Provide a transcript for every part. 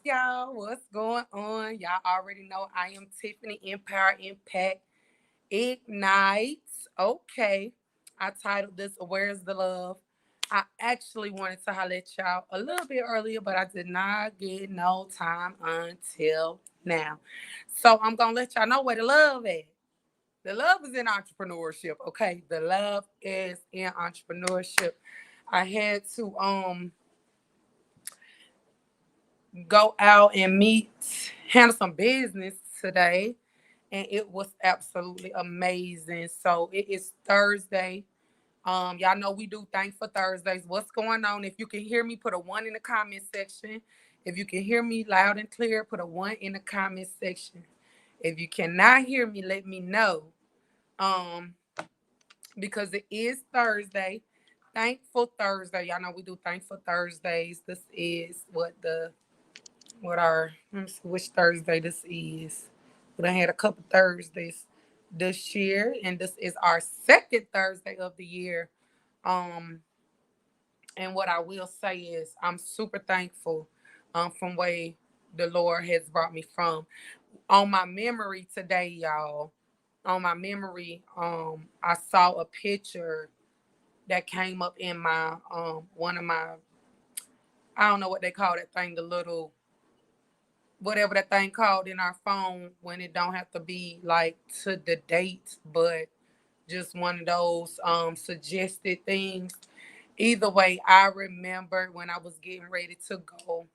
y'all? What's going on? Y'all already know I am Tiffany Empire Impact Ignites. Okay. I titled this Where's the Love? I actually wanted to holler at y'all a little bit earlier, but I did not get no time until now. So I'm gonna let y'all know where the love is. The love is in entrepreneurship, okay? The love is in entrepreneurship. I had to go out and handle some business today, and it was absolutely amazing. So it is Thursday. Y'all know we do Thankful Thursdays. What's going on? If you can hear me, put a one in the comment section. If you can hear me loud and clear, put a one in the comment section. If you cannot hear me, let me know. Um, because it is Thursday. Thankful Thursday. Y'all know we do Thankful Thursdays. This is let me see which Thursday this is. We done had a couple Thursdays this year, and this is our second Thursday of the year. Um, and what I will say is I'm super thankful from where the Lord has brought me from. On my memory today, y'all, on my memory, I saw a picture that came up in my one of my, I don't know what they call that thing, the little whatever that thing called in our phone when it don't have to be like to the date, but just one of those suggested things. Either way, I remember when I was getting ready to go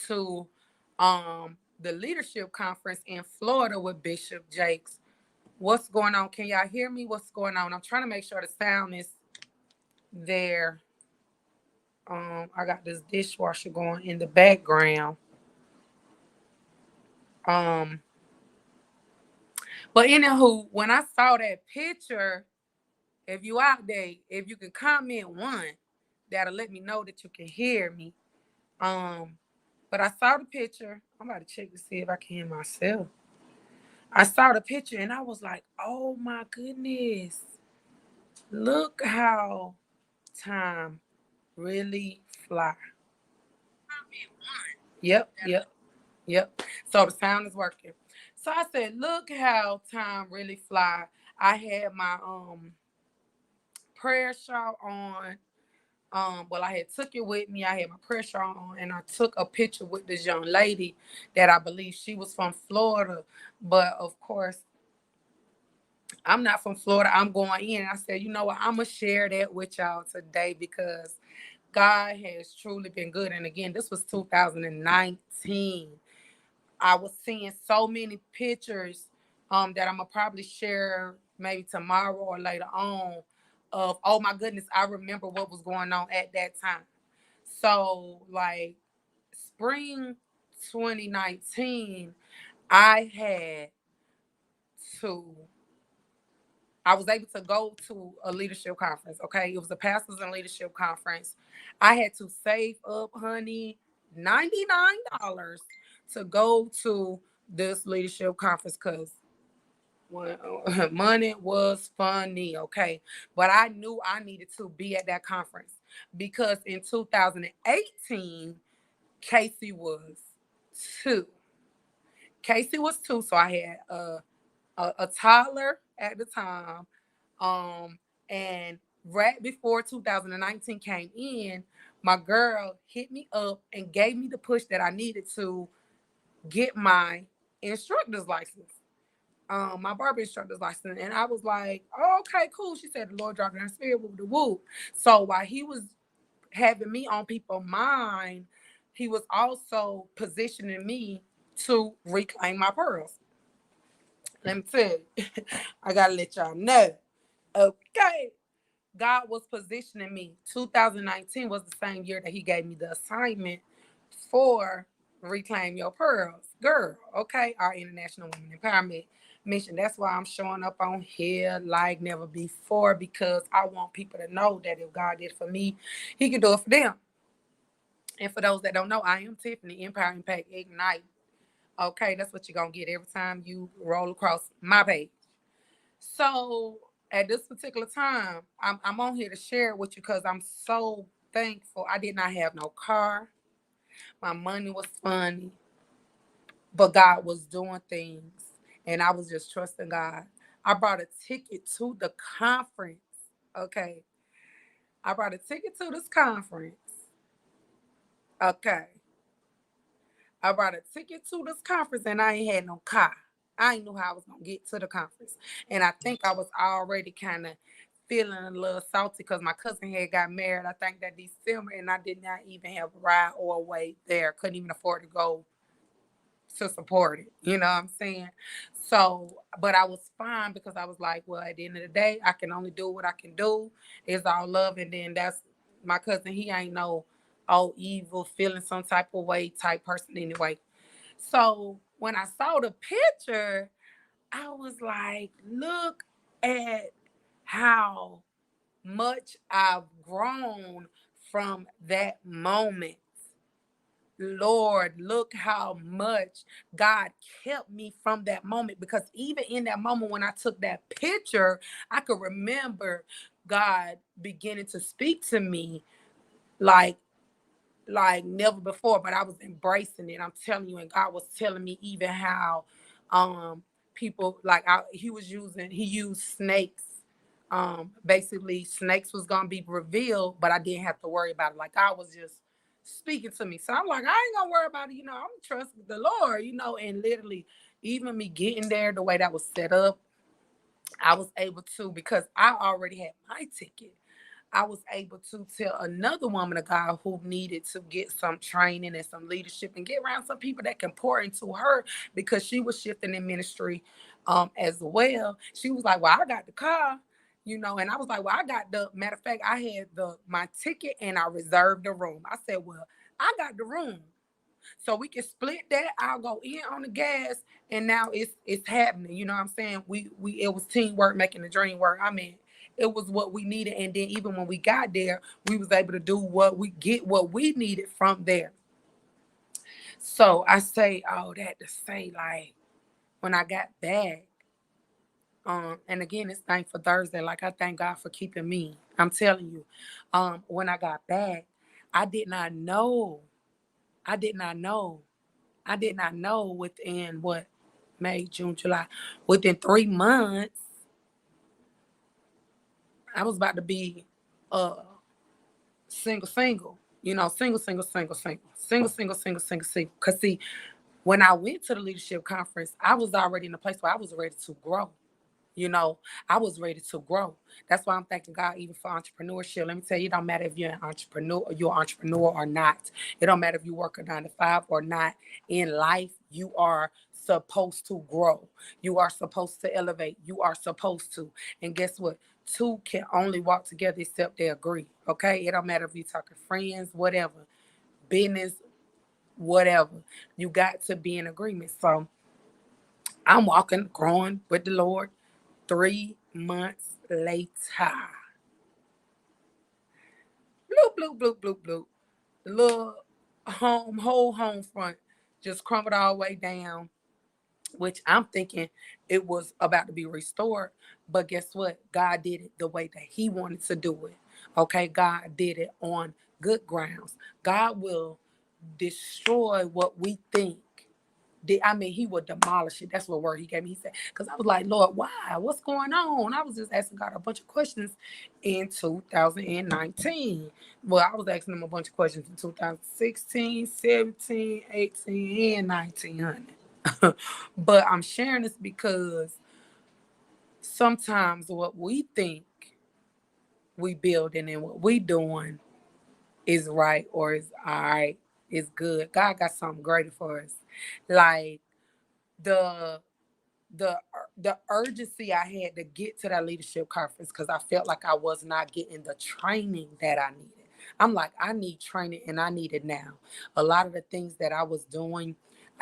to the leadership conference in Florida with Bishop Jakes. What's going on? Can y'all hear me? What's going on? I'm trying to make sure the sound is there. I got this dishwasher going in the background. Um, but anywho, when I saw that picture, if you out there, if you can comment one, that'll let me know that you can hear me. Um, but I saw the picture. I'm about to check to see if I can hear myself. I saw the picture and I was like, oh my goodness. Look how time really fly. Yep. So the sound is working. So I said, look how time really fly. I had my prayer shawl on. Well, I had took it with me. I had my prayer shawl on, and I took a picture with this young lady that I believe she was from Florida. But of course, I'm not from Florida. I'm going in. And I said, you know what? I'm gonna share that with y'all today because God has truly been good. And again, this was 2019. I was seeing so many pictures that I'm gonna probably share maybe tomorrow or later on of, oh my goodness, I remember what was going on at that time. So like spring 2019, I had to I was able to go to a leadership conference. Okay. It was a pastors and leadership conference. I had to save up, honey, $99 to go to this leadership conference because money was funny. Okay. But I knew I needed to be at that conference because in 2018, Casey was two. Casey was two. So I had a toddler at the time. And right before 2019 came in, my girl hit me up and gave me the push that I needed to get my instructor's license, my barber instructor's license. And I was like, oh, okay, cool. She said the Lord dropped in her spirit with the woo. So while he was having me on people's mind, he was also positioning me to reclaim my pearls. Let me tell you, I gotta let y'all know. Okay. God was positioning me. 2019 was the same year that he gave me the assignment for Reclaim Your Pearls. Girl, okay? Our International Women Empowerment Mission. That's why I'm showing up on here like never before because I want people to know that if God did it for me, he can do it for them. And for those that don't know, I am Tiffany, Empire Impact Ignite. Okay, that's what you're going to get every time you roll across my page. So at this particular time, I'm on here to share it with you because I'm so thankful. I did not have no car. My money was funny, but God was doing things, and I was just trusting God. I brought a ticket to the conference. Okay. I brought a ticket to this conference. Okay. I brought a ticket to this conference and I ain't had no car. I ain't know how I was gonna get to the conference. And I think I was already kind of feeling a little salty because my cousin had got married, I think that December, and I did not even have a ride or a way there. Couldn't even afford to go to support it. You know what I'm saying? So, but I was fine because I was like, well, at the end of the day, I can only do what I can do. It's all love. And then that's my cousin. He ain't no oh evil, feeling some type of way type person anyway. So when I saw the picture, I was like, look at how much I've grown from that moment. Lord, look how much God kept me from that moment, because even in that moment when I took that picture, I could remember God beginning to speak to me like never before, but I was embracing it. I'm telling you, and God was telling me even how people like he used snakes. Basically snakes was gonna be revealed, but I didn't have to worry about it. Like I was just speaking to me. So I'm like, I ain't gonna worry about it, I'm trusting the Lord, and literally even me getting there the way that was set up, I was able to, because I already had my ticket. I was able to tell another woman of God who needed to get some training and some leadership and get around some people that can pour into her, because she was shifting in ministry as well. She was like, well, I got the car, and I was like, well, I got the matter of fact, I had my ticket and I reserved the room. I said, well, I got the room. So we can split that. I'll go in on the gas, and now it's happening. You know what I'm saying? We it was teamwork making the dream work. I mean, it was what we needed, and then even when we got there, we was able to do what we needed from there. So I say all that to say, like, when I got back, and again, it's thankful Thursday. Like, I thank God for keeping me. I'm telling you, when I got back, I did not know. I did not know. I did not know within what, May, June, July, within 3 months, I was about to be uh single, single. Cause see, when I went to the leadership conference, I was already in a place where I was ready to grow. You know, I was ready to grow. That's why I'm thanking God even for entrepreneurship. Let me tell you, it don't matter if you're an entrepreneur or not. It don't matter if you work a 9 to 5 or not. In life, you are supposed to grow. You are supposed to elevate. You are supposed to. And guess what? Two can only walk together except they agree. Okay? It don't matter if you're talking friends, whatever, business, whatever. You got to be in agreement. So I'm walking, growing with the Lord. 3 months later, bloop, bloop, bloop, bloop, bloop. The little whole home front just crumbled all the way down, which I'm thinking it was about to be restored. But guess what? God did it the way that He wanted to do it. Okay, God did it on good grounds. God will destroy what we think. He would demolish it. That's what word He gave me. He said, because I was like, Lord, why? What's going on? I was just asking God a bunch of questions in 2019. Well, I was asking Him a bunch of questions in 2016, 17, 18, and 19, honey. But I'm sharing this because sometimes what we think we building and what we doing is right or is all right, is good. God got something greater for us. Like, the the urgency I had to get to that leadership conference, because I felt like I was not getting the training that I needed. I'm like, I need training and I need it now. A lot of the things that I was doing,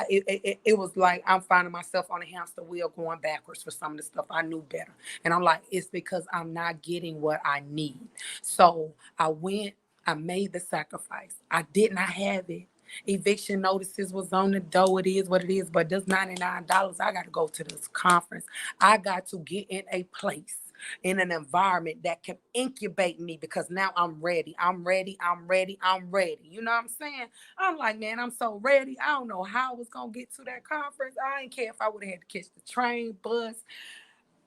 it was like I'm finding myself on a hamster wheel going backwards for some of the stuff I knew better. And I'm like, it's because I'm not getting what I need. So I made the sacrifice. I did not have it. Eviction notices was on the door. It is what it is. But this $99, I got to go to this conference. I got to get in a place in an environment that can incubate me, because now I'm ready. I'm ready. I'm ready. I'm ready. You know what I'm saying? I'm like, man, I'm so ready. I don't know how I was going to get to that conference. I didn't care if I would have had to catch the train, bus.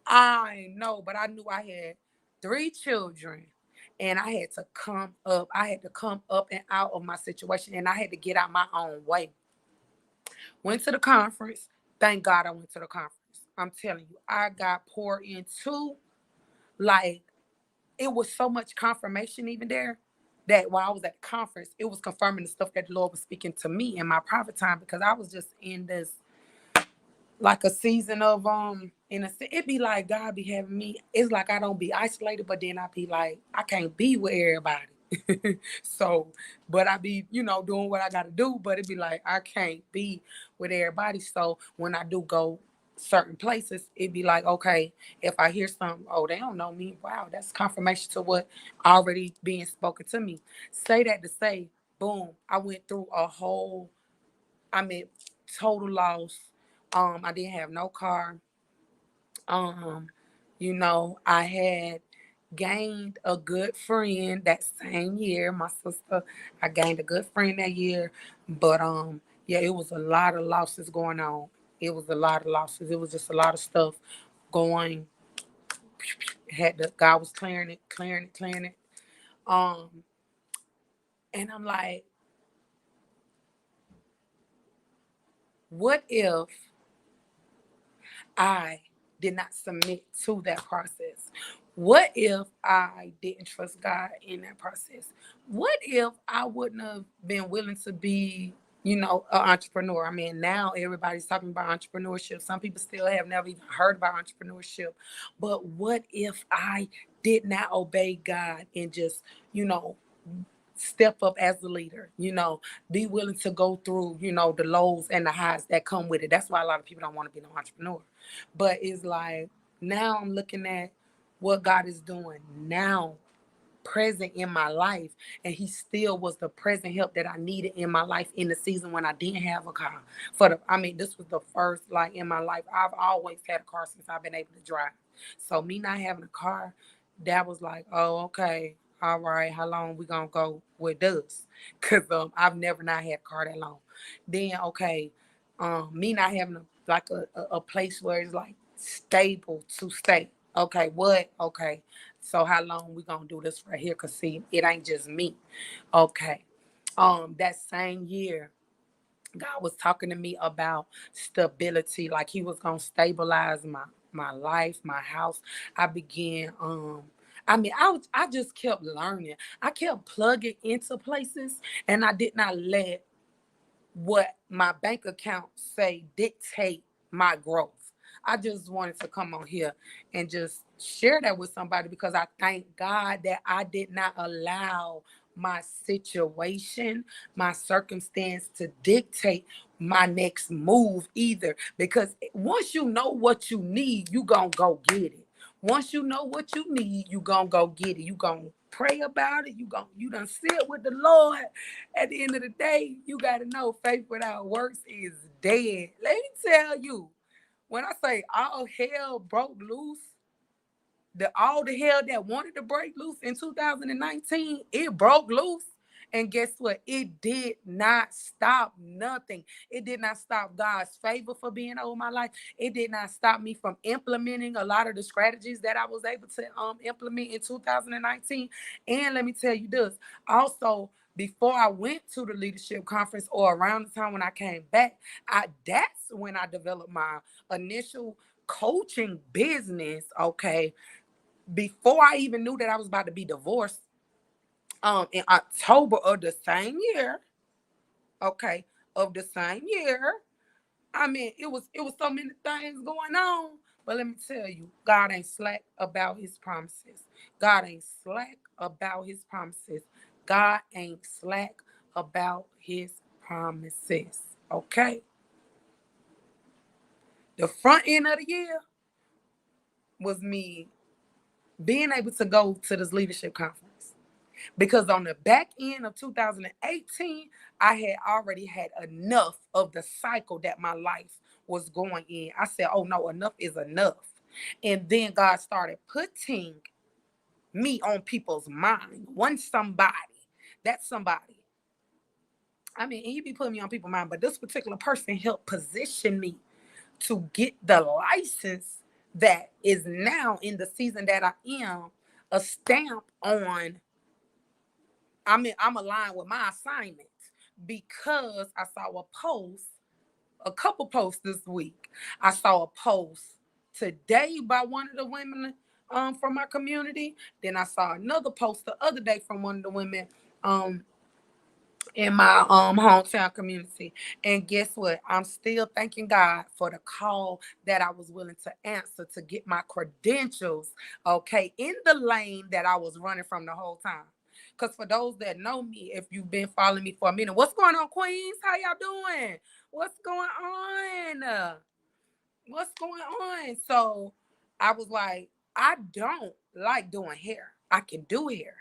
I know, but I knew I had 3 children and I had to come up. I had to come up and out of my situation, and I had to get out my own way. Went to the conference. Thank God I went to the conference. I'm telling you, I got poured into. Like, it was so much confirmation even there, that while I was at the conference, it was confirming the stuff that the Lord was speaking to me in my private time, because I was just in this, like, a season of it be like God be having me. It's like I don't be isolated, but then I be like, I can't be with everybody. So, but I be, doing what I gotta do, but it be like I can't be with everybody. So when I do go certain places, it be like, okay, if I hear something, oh, they don't know me. Wow, that's confirmation to what already being spoken to me. Say that to say, boom, I went through a whole, I mean, total loss. I didn't have no car. Um, I had gained a good friend that same year. My sister, I gained a good friend that year. But yeah, it was a lot of losses going on. It was a lot of losses. It was just a lot of stuff going. God was clearing it, clearing it, clearing it. Um, and I'm like, what if I did not submit to that process? What if I didn't trust God in that process? What if I wouldn't have been willing to be, an entrepreneur? I mean, now everybody's talking about entrepreneurship. Some people still have never even heard about entrepreneurship. But what if I did not obey God and just, you know, step up as the leader, be willing to go through, the lows and the highs that come with it. That's why a lot of people don't want to be an entrepreneur. But it's like, now I'm looking at what God is doing now, present in my life, and he still was the present help that I needed in my life in the season when I didn't have a car. This was the first, like, in my life. I've always had a car since I've been able to drive. So me not having a car, that was like, oh, okay, all right, how long we gonna go with this? Because I've never not had a car that long. Then, okay, me not having a place where it's like stable to stay. Okay, what? Okay, so how long we gonna do this right here? Cause see, it ain't just me. Okay. That same year, God was talking to me about stability, like he was gonna stabilize my life, my house. I began I just kept learning. I kept plugging into places, and I did not let what my bank account say dictate my growth. I just wanted to come on here and just share that with somebody, because I thank God that I did not allow my situation, my circumstance to dictate my next move either. Because once you know what you need, you gonna go get it. Once you know what you need, you gonna go get it. You gonna pray about it. You done sit with the Lord. At the end of the day, you gotta know faith without works is dead. Let me tell you, when I say all hell broke loose, all the hell that wanted to break loose in 2019, it broke loose. And guess what? It did not stop nothing. It did not stop God's favor for being over my life. It did not stop me from implementing a lot of the strategies that I was able to implement in 2019. And let me tell you this, also, before I went to the leadership conference, or around the time when I came back, that's when I developed my initial coaching business. Okay, before I even knew that I was about to be divorced, in October of the same year, okay, of the same year. I mean, it was so many things going on. But let me tell you, God ain't slack about his promises. God ain't slack about his promises. God ain't slack about his promises. Okay. The front end of the year was me being able to go to this leadership conference. Because on the back end of 2018, I had already had enough of the cycle that my life was going in. I said, oh no, enough is enough. And then God started putting me on people's mind. That somebody. I mean, he be putting me on people's mind, but this particular person helped position me to get the license that is now in the season that I am, a stamp on. I mean, I'm aligned with my assignments because I saw a couple posts this week. I saw a post today by one of the women from my community. Then I saw another post the other day from one of the women um in my hometown community. And guess what? I'm still thanking God for the call that I was willing to answer to get my credentials, okay, in the lane that I was running from the whole time. Because for those that know me, if you've been following me for a minute, what's going on, Queens? How y'all doing? What's going on? What's going on? So I was like, I don't like doing hair. I can do hair,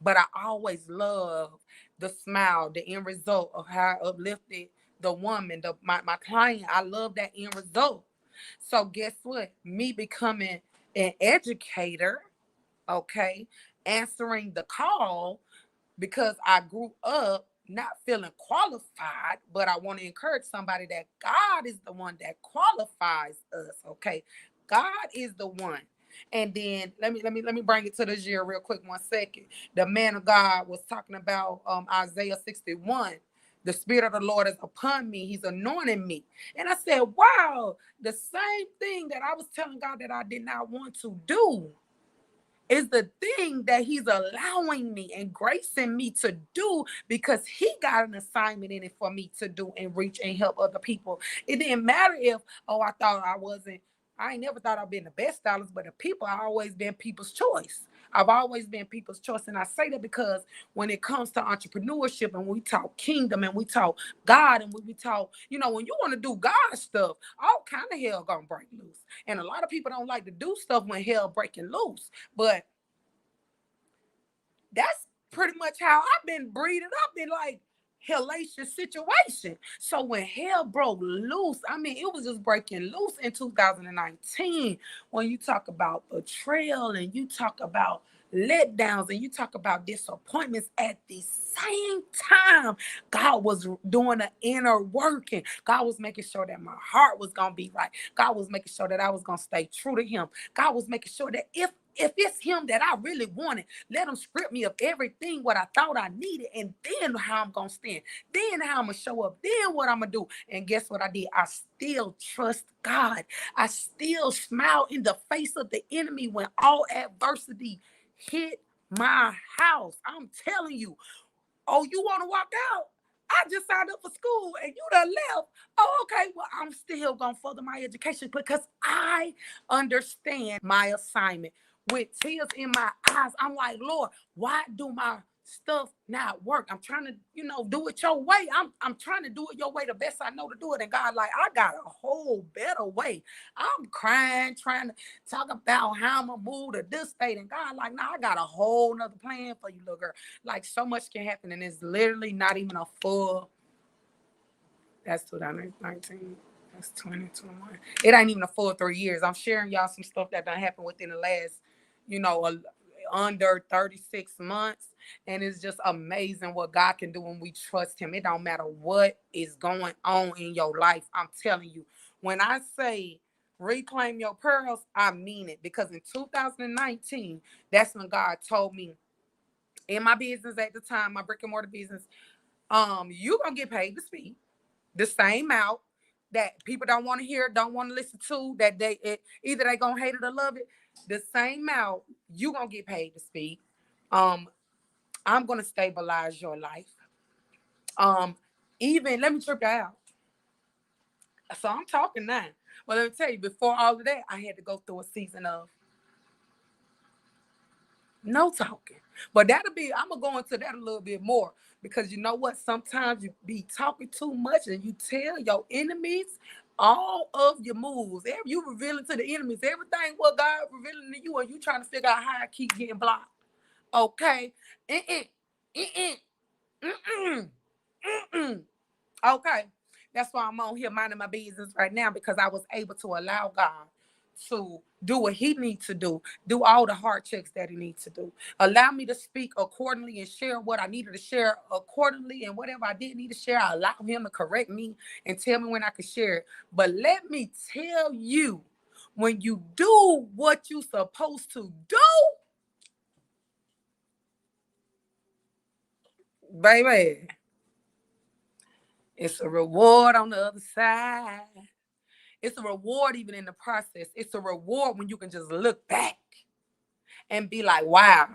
but I always love the smile, the end result of how I uplifted the woman, my client. I love that end result. So guess what? Me becoming an educator, okay, answering the call because I grew up not feeling qualified, but I want to encourage somebody that God is the one that qualifies us. Okay. God is the one. And then let me bring it to this year real quick 1 second. The man of God was talking about Isaiah 61. The spirit of the Lord is upon me. He's anointing me. And I said, wow, the same thing that I was telling God that I did not want to do is the thing that he's allowing me and gracing me to do because he got an assignment in it for me to do and reach and help other people. It didn't matter if, oh, I ain't never thought I'd been the best stylist, but the people, I always been people's choice. I've always been people's choice. And I say that because when it comes to entrepreneurship and we talk kingdom and we talk God and we talk, when you want to do God stuff, all kind of hell gonna break loose. And a lot of people don't like to do stuff when hell breaking loose. But that's pretty much how I've been breeding up in like hellacious situation. So when hell broke loose, I mean, it was just breaking loose in 2019. When you talk about betrayal and you talk about letdowns and you talk about disappointments at the same time, God was doing the inner working. God was making sure that my heart was going to be right. God was making sure that I was going to stay true to him. God was making sure that if it's him that I really wanted, let him strip me of everything what I thought I needed, and then how I'm gonna stand, then how I'm gonna show up, then what I'm gonna do. And guess what I did? I still trust God. I still smile in the face of the enemy when all adversity hit my house. I'm telling you. Oh, you want to walk out? I just signed up for school and you done left. Oh, okay. Well, I'm still going to further my education because I understand my assignment. With tears in my eyes, I'm like, Lord, why do my stuff not work? I'm trying to, do it your way. I'm trying to do it your way the best I know to do it. And God, like, I got a whole better way. I'm crying, trying to talk about how I'm going to move to this state. And God, like, nah, I got a whole nother plan for you, little girl. Like, so much can happen. And it's literally not even a full, that's 2019. That's 2021. It ain't even a full 3 years. I'm sharing y'all some stuff that done happened within the last, under 36 months. And it's just amazing what God can do when we trust him. It don't matter what is going on in your life. I'm telling you, when I say reclaim your pearls, I mean it. Because in 2019, that's when God told me in my business at the time, my brick and mortar business, you gonna get paid to speak the same out that people don't want to hear, don't want to listen to, that either they gonna hate it or love it. The same out you gonna get paid to speak. I'm gonna stabilize your life. Even let me trip you out. So I'm talking now. Well, let me tell you, before all of that, I had to go through a season of no talking. But I'm gonna go into that a little bit more because you know what? Sometimes you be talking too much and you tell your enemies all of your moves. You revealing to the enemies everything what God revealing to you, and you trying to figure out how I keep getting blocked. Okay. Okay. That's why I'm on here minding my business right now because I was able to allow God to do what he needs to do all the heart checks that he needs to do. Allow me to speak accordingly and share what I needed to share accordingly, and whatever I didn't need to share, I allow him to correct me and tell me when I can share it. But let me tell you, when you do what you're supposed to do, baby, it's a reward on the other side. It's a reward even in the process. It's a reward when you can just look back and be like, wow,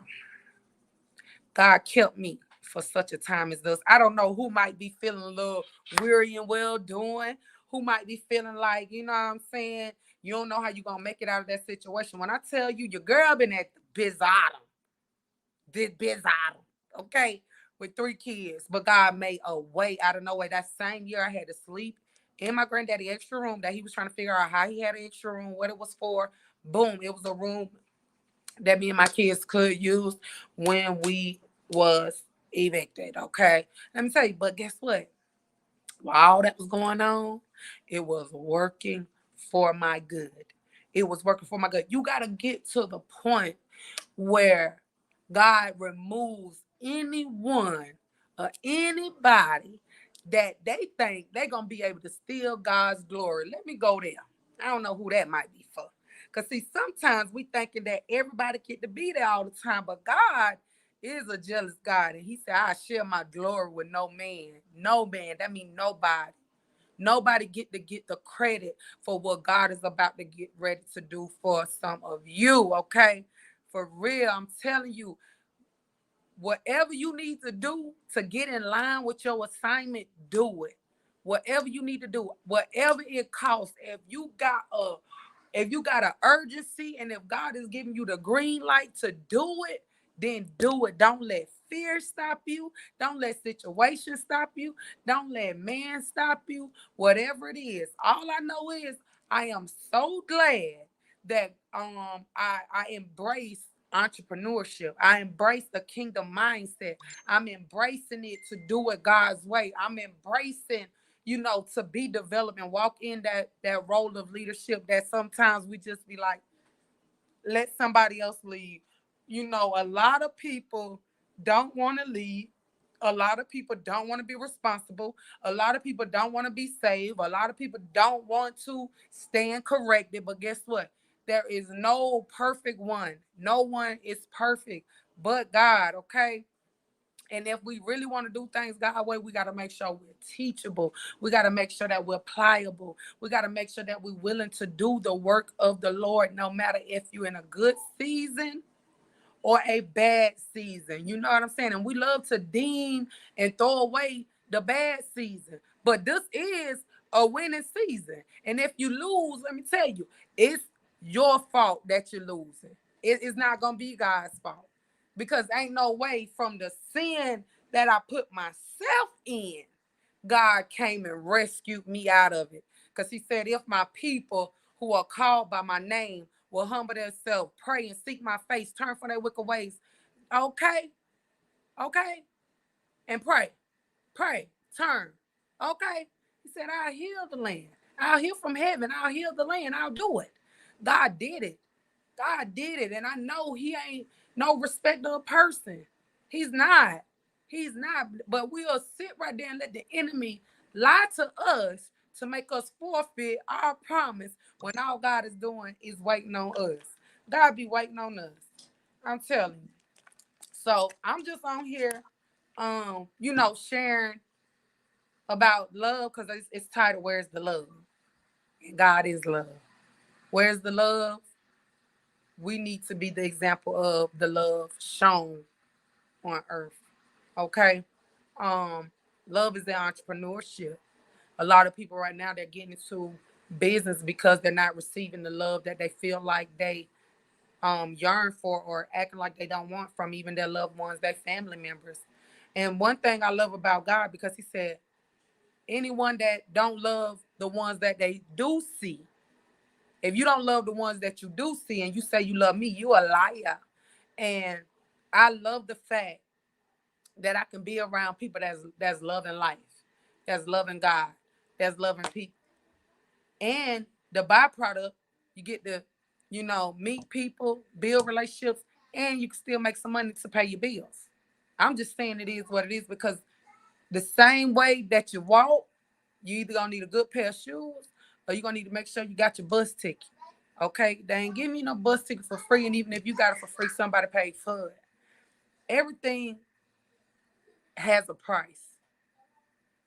God kept me for such a time as this. I don't know who might be feeling a little weary and well doing, who might be feeling like, you know what I'm saying? You don't know how you're going to make it out of that situation. When I tell you, your girl been at the bizatum, okay, with 3 kids, but God made a way out of no way. That same year, I had to sleep in my granddaddy extra room that he was trying to figure out how he had an extra room, what it was for. Boom, it was a room that me and my kids could use when we was evicted, okay? Let me tell you, but guess what? While all that was going on, it was working for my good. It was working for my good. You got to get to the point where God removes anyone or anybody that they think they're going to be able to steal God's glory. Let me go there. I don't know who that might be for. Because, see, sometimes we thinking that everybody get to be there all the time, but God is a jealous God. And he said, I share my glory with no man. No man. That means nobody. Nobody get the credit for what God is about to get ready to do for some of you, okay? For real, I'm telling you, whatever you need to do to get in line with your assignment, do it. Whatever you need to do, whatever it costs. If you got an urgency, and if God is giving you the green light to do it, then do it. Don't let fear stop you. Don't let situation stop you. Don't let man stop you. Whatever it is. All I know is I am so glad that I embrace entrepreneurship. I embrace the kingdom mindset. I'm embracing it to do it God's way. I'm embracing, to be developed and walk in that role of leadership that sometimes we just be like, let somebody else lead. A lot of people don't want to lead. A lot of people don't want to be responsible. A lot of people don't want to be saved. A lot of people don't want to stand corrected. But guess what? There is no perfect one. No one is perfect but God, okay? And if we really want to do things God's way, we got to make sure we're teachable. We got to make sure that we're pliable. We got to make sure that we're willing to do the work of the Lord, no matter if you're in a good season or a bad season. You know what I'm saying? And we love to deem and throw away the bad season. But this is a winning season. And if you lose, let me tell you, it's your fault that you're losing. It's not going to be God's fault. Because ain't no way from the sin that I put myself in, God came and rescued me out of it. Because he said, if my people who are called by my name will humble themselves, pray and seek my face, turn from their wicked ways. Okay, and pray, turn. Okay, he said, I'll heal the land. I'll heal from heaven. I'll heal the land. I'll do it. God did it. God did it. And I know he ain't no respecter of person. He's not. He's not. But we'll sit right there and let the enemy lie to us to make us forfeit our promise when all God is doing is waiting on us. God be waiting on us. I'm telling you. So I'm just on here, sharing about love because it's titled Where's the Love? And God is love. Where's the love? We need to be the example of the love shown on earth. Okay. Love is the entrepreneurship. A lot of people right now, they're getting into business because they're not receiving the love that they feel like they yearn for, or acting like they don't want from even their loved ones, their family members. And one thing I love about God, because he said, anyone that don't love the ones that they do see, if you don't love the ones that you do see and you say you love me, you a liar. And I love the fact that I can be around people that's loving life, that's loving God, that's loving people. And the byproduct, you get to meet people, build relationships, and you can still make some money to pay your bills. I'm just saying it is what it is because the same way that you walk, you either gonna need a good pair of shoes or you're gonna need to make sure you got your bus ticket. Okay? They ain't giving you no bus ticket for free, and even if you got it for free, somebody paid for it. Everything has a price.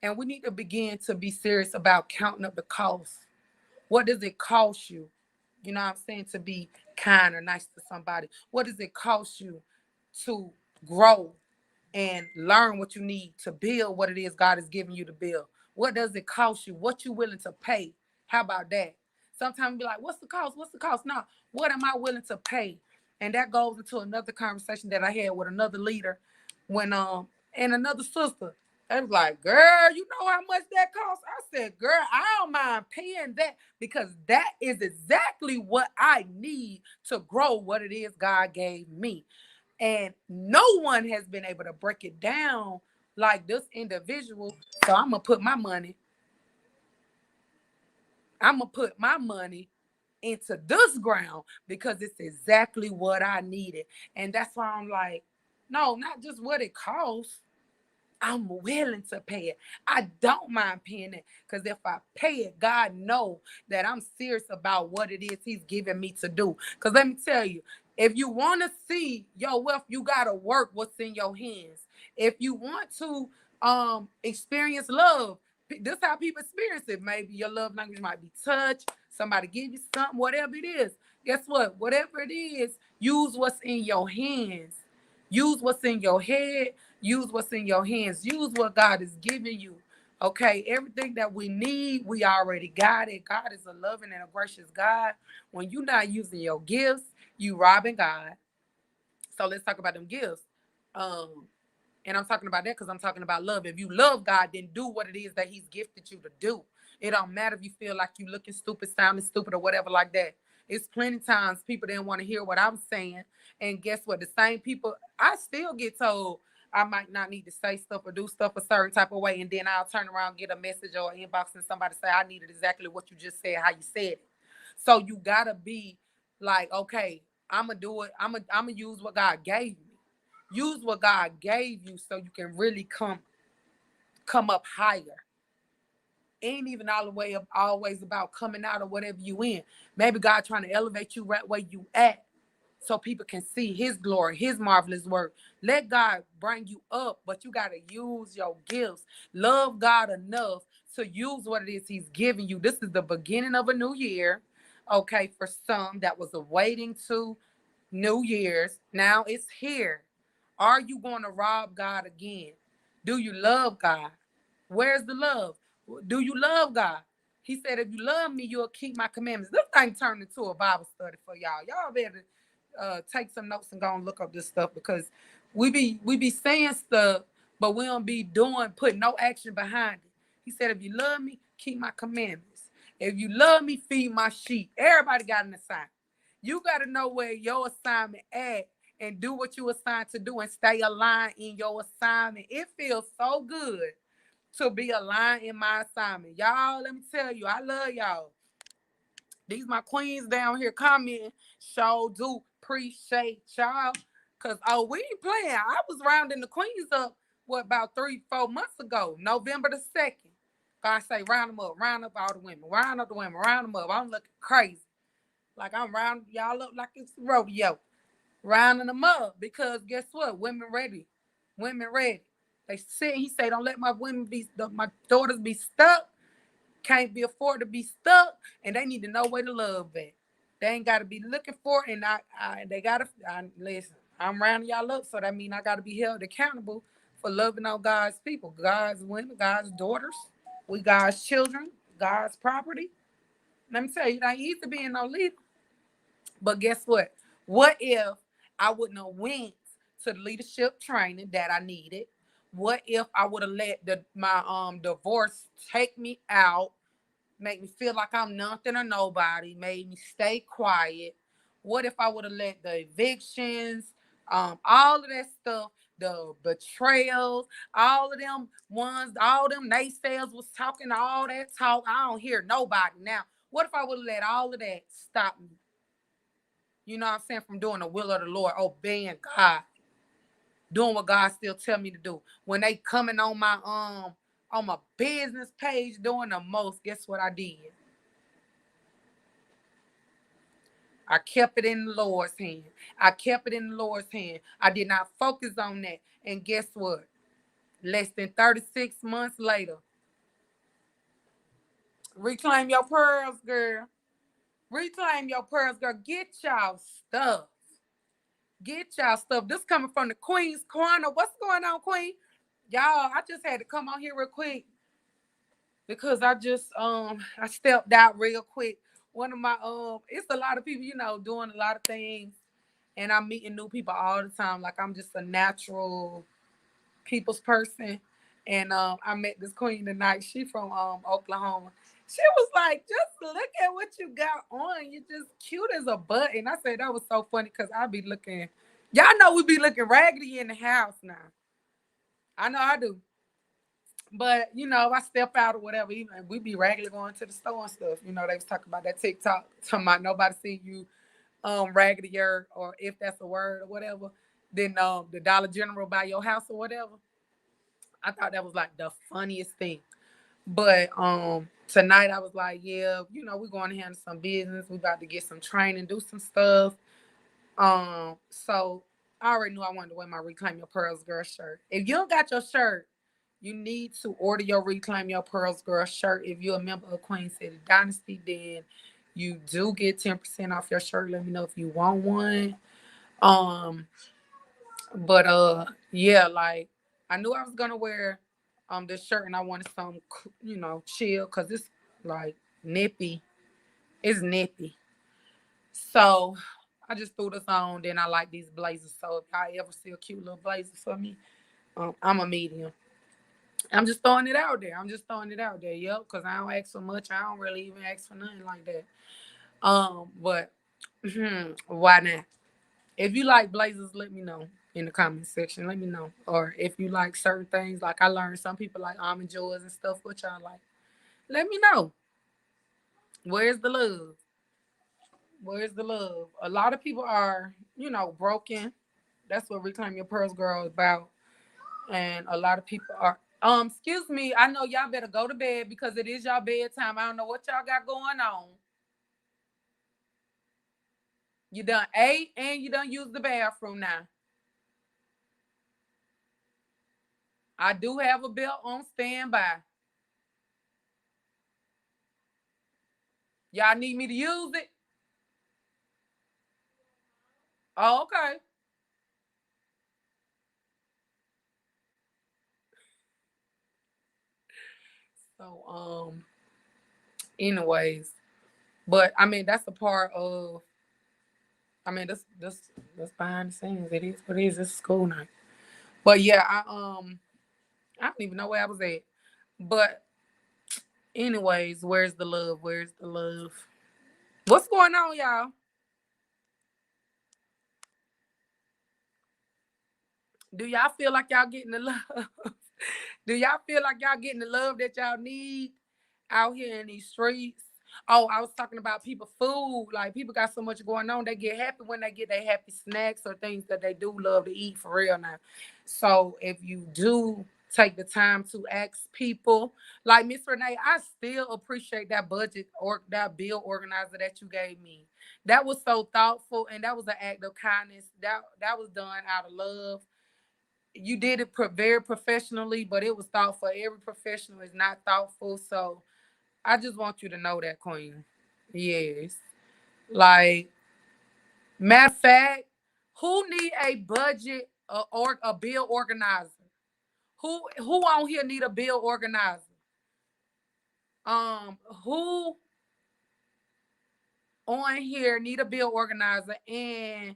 And we need to begin to be serious about counting up the cost. What does it cost you? You know what I'm saying? To be kind or nice to somebody. What does it cost you to grow and learn what you need to build what it is God is giving you to build? What does it cost you? What you willing to pay? How about that? Sometimes be like, what's the cost? What's the cost? No, what am I willing to pay? And that goes into another conversation that I had with another leader when and another sister. They was like, girl, you know how much that costs? I said, girl, I don't mind paying that because that is exactly what I need to grow what it is God gave me. And no one has been able to break it down like this individual. So I'm gonna put my money into this ground because it's exactly what I needed. And that's why I'm like, no, not just what it costs. I'm willing to pay it. I don't mind paying it because if I pay it, God know that I'm serious about what it is He's giving me to do. Because let me tell you, if you want to see your wealth, you gotta work what's in your hands. If you want to experience love, this is how people experience it. Maybe your love language might be touch. Somebody give you something, whatever it is. Guess what? Whatever it is, use what's in your hands. Use what's in your head. Use what's in your hands. Use what God is giving you. Okay, everything that we need, we already got it. God is a loving and a gracious God. When you're not using your gifts, you robbing God. So let's talk about them gifts. Um, and I'm talking about that because I'm talking about love. If you love God, then do what it is that He's gifted you to do. It don't matter if you feel like you looking stupid, sounding stupid, or whatever like that. It's plenty times people didn't want to hear what I'm saying. And guess what? The same people, I still get told I might not need to say stuff or do stuff a certain type of way. And then I'll turn around, get a message or inbox and somebody say, I needed exactly what you just said, how you said it. So you gotta be like, okay, I'm gonna do it. I'm gonna use what God gave me. Use what God gave you so you can really come up higher. Ain't even all the way up always about coming out of whatever you in. Maybe God trying to elevate you right where you at so people can see His glory, His marvelous work. Let God bring you up, but you got to use your gifts. Love God enough to use what it is He's giving you. This is the beginning of a new year. Okay, for some that was awaiting to New Year's. Now it's here. Are you going to rob God again? Do you love God? Where's the love? Do you love God? He said, if you love me, you'll keep my commandments. This thing turned into a Bible study for y'all. Y'all better take some notes and go and look up this stuff because we be saying stuff, but we don't be doing, put no action behind it. He said, if you love me, keep my commandments. If you love me, feed my sheep. Everybody got an assignment. You got to know where your assignment at and do what you assigned to do and stay aligned in your assignment. It feels so good to be aligned in my assignment. Y'all, let me tell you, I love y'all. These my queens down here commenting. Show do appreciate y'all. Cause we ain't playing. I was rounding the queens up about 3-4 months ago, November the 2nd. God say round them up, round up all the women, round up the women, round them up. I'm looking crazy. Like I'm rounding y'all up like it's rodeo. Rounding them up because guess what? Women ready. Women ready. They said he say don't let my women be my daughters be stuck. Can't be afford to be stuck, and they need to know where to love at. They ain't got to be looking for it, and they gotta listen. I'm rounding y'all up, so that means I gotta be held accountable for loving on God's people, God's women, God's daughters. We God's children, God's property. Let me tell you, it ain't easy being no leader. But guess what? What if I wouldn't have went to the leadership training that I needed? What if I would have let my divorce take me out, make me feel like I'm nothing or nobody, made me stay quiet? What if I would have let the evictions, all of that stuff, the betrayals, all of them ones, all them naysayers was talking all that talk. I don't hear nobody now. What if I would have let all of that stop me? You know what I'm saying? From doing the will of the Lord, obeying God, doing what God still tell me to do. When they coming on my business page doing the most, guess what I did? I kept it in the Lord's hand. I kept it in the Lord's hand. I did not focus on that. And guess what? Less than 36 months later, reclaim your pearls, girl. Reclaim your pearls, girl. Get y'all stuff. Get y'all stuff. This coming from the Queen's Corner. What's going on, Queen? Y'all, I just had to come on here real quick because I stepped out real quick. One of my it's a lot of people, doing a lot of things, and I'm meeting new people all the time. Like I'm just a natural people's person. And I met this queen tonight. She from Oklahoma. She was like, just look at what you got on. You just cute as a button. I said that was so funny because I be looking, y'all know we be looking raggedy in the house now. I know I do. But if I step out or whatever, even we be regularly going to the store and stuff. They was talking about that TikTok, talking about nobody see you raggedier, or if that's a word or whatever, then the Dollar General by your house or whatever. I thought that was like the funniest thing. But tonight I was like, yeah, we're going to handle some business. We about to get some training, do some stuff. So I already knew I wanted to wear my Reclaim Your Pearls Girl shirt. If you don't got your shirt, you need to order your Reclaim Your Pearls Girl shirt. If you're a member of Queen City Dynasty, then you do get 10% off your shirt. Let me know if you want one. But yeah, like I knew I was gonna wear this shirt, and I wanted some chill because it's like nippy. It's nippy. So I just threw this on. Then I like these blazers. So if y'all ever see a cute little blazer for me, I'm a medium. I'm just throwing it out there. I'm just throwing it out there, yep, because I don't ask for much. I don't really even ask for nothing like that. But why not? If you like blazers, let me know in the comment section. Let me know. Or if you like certain things, like I learned some people like almond joys and stuff, what y'all like. Let me know. Where's the love? Where's the love? A lot of people are, broken. That's what Reclaim Your Pearls Girl is about. And a lot of people are excuse me, I know y'all better go to bed because it is y'all bedtime. I don't know what y'all got going on. You done ate and you done used the bathroom now. I do have a belt on standby. Y'all need me to use it? Oh, okay. So, anyways, but I mean that's a part of. I mean that's behind the scenes. It is what it is. It's school night. But yeah, I don't even know where I was at. But anyways, where's the love? Where's the love? What's going on, y'all? Do y'all feel like y'all getting the love? Do y'all feel like y'all getting the love that y'all need out here in these streets? Oh, I was talking about people food. Like people got so much going on. They get happy when they get their happy snacks or things that they do love to eat for real now. So if you do take the time to ask people, like Miss Renee, I still appreciate that budget or that bill organizer that you gave me. That was so thoughtful, and that was an act of kindness. That was done out of love. You did it very professionally, but it was thoughtful. Every professional is not thoughtful. So I just want you to know that, Queen. Yes. Like, matter of fact, who need a budget or a bill organizer? Who on here need a bill organizer? Who on here need a bill organizer? And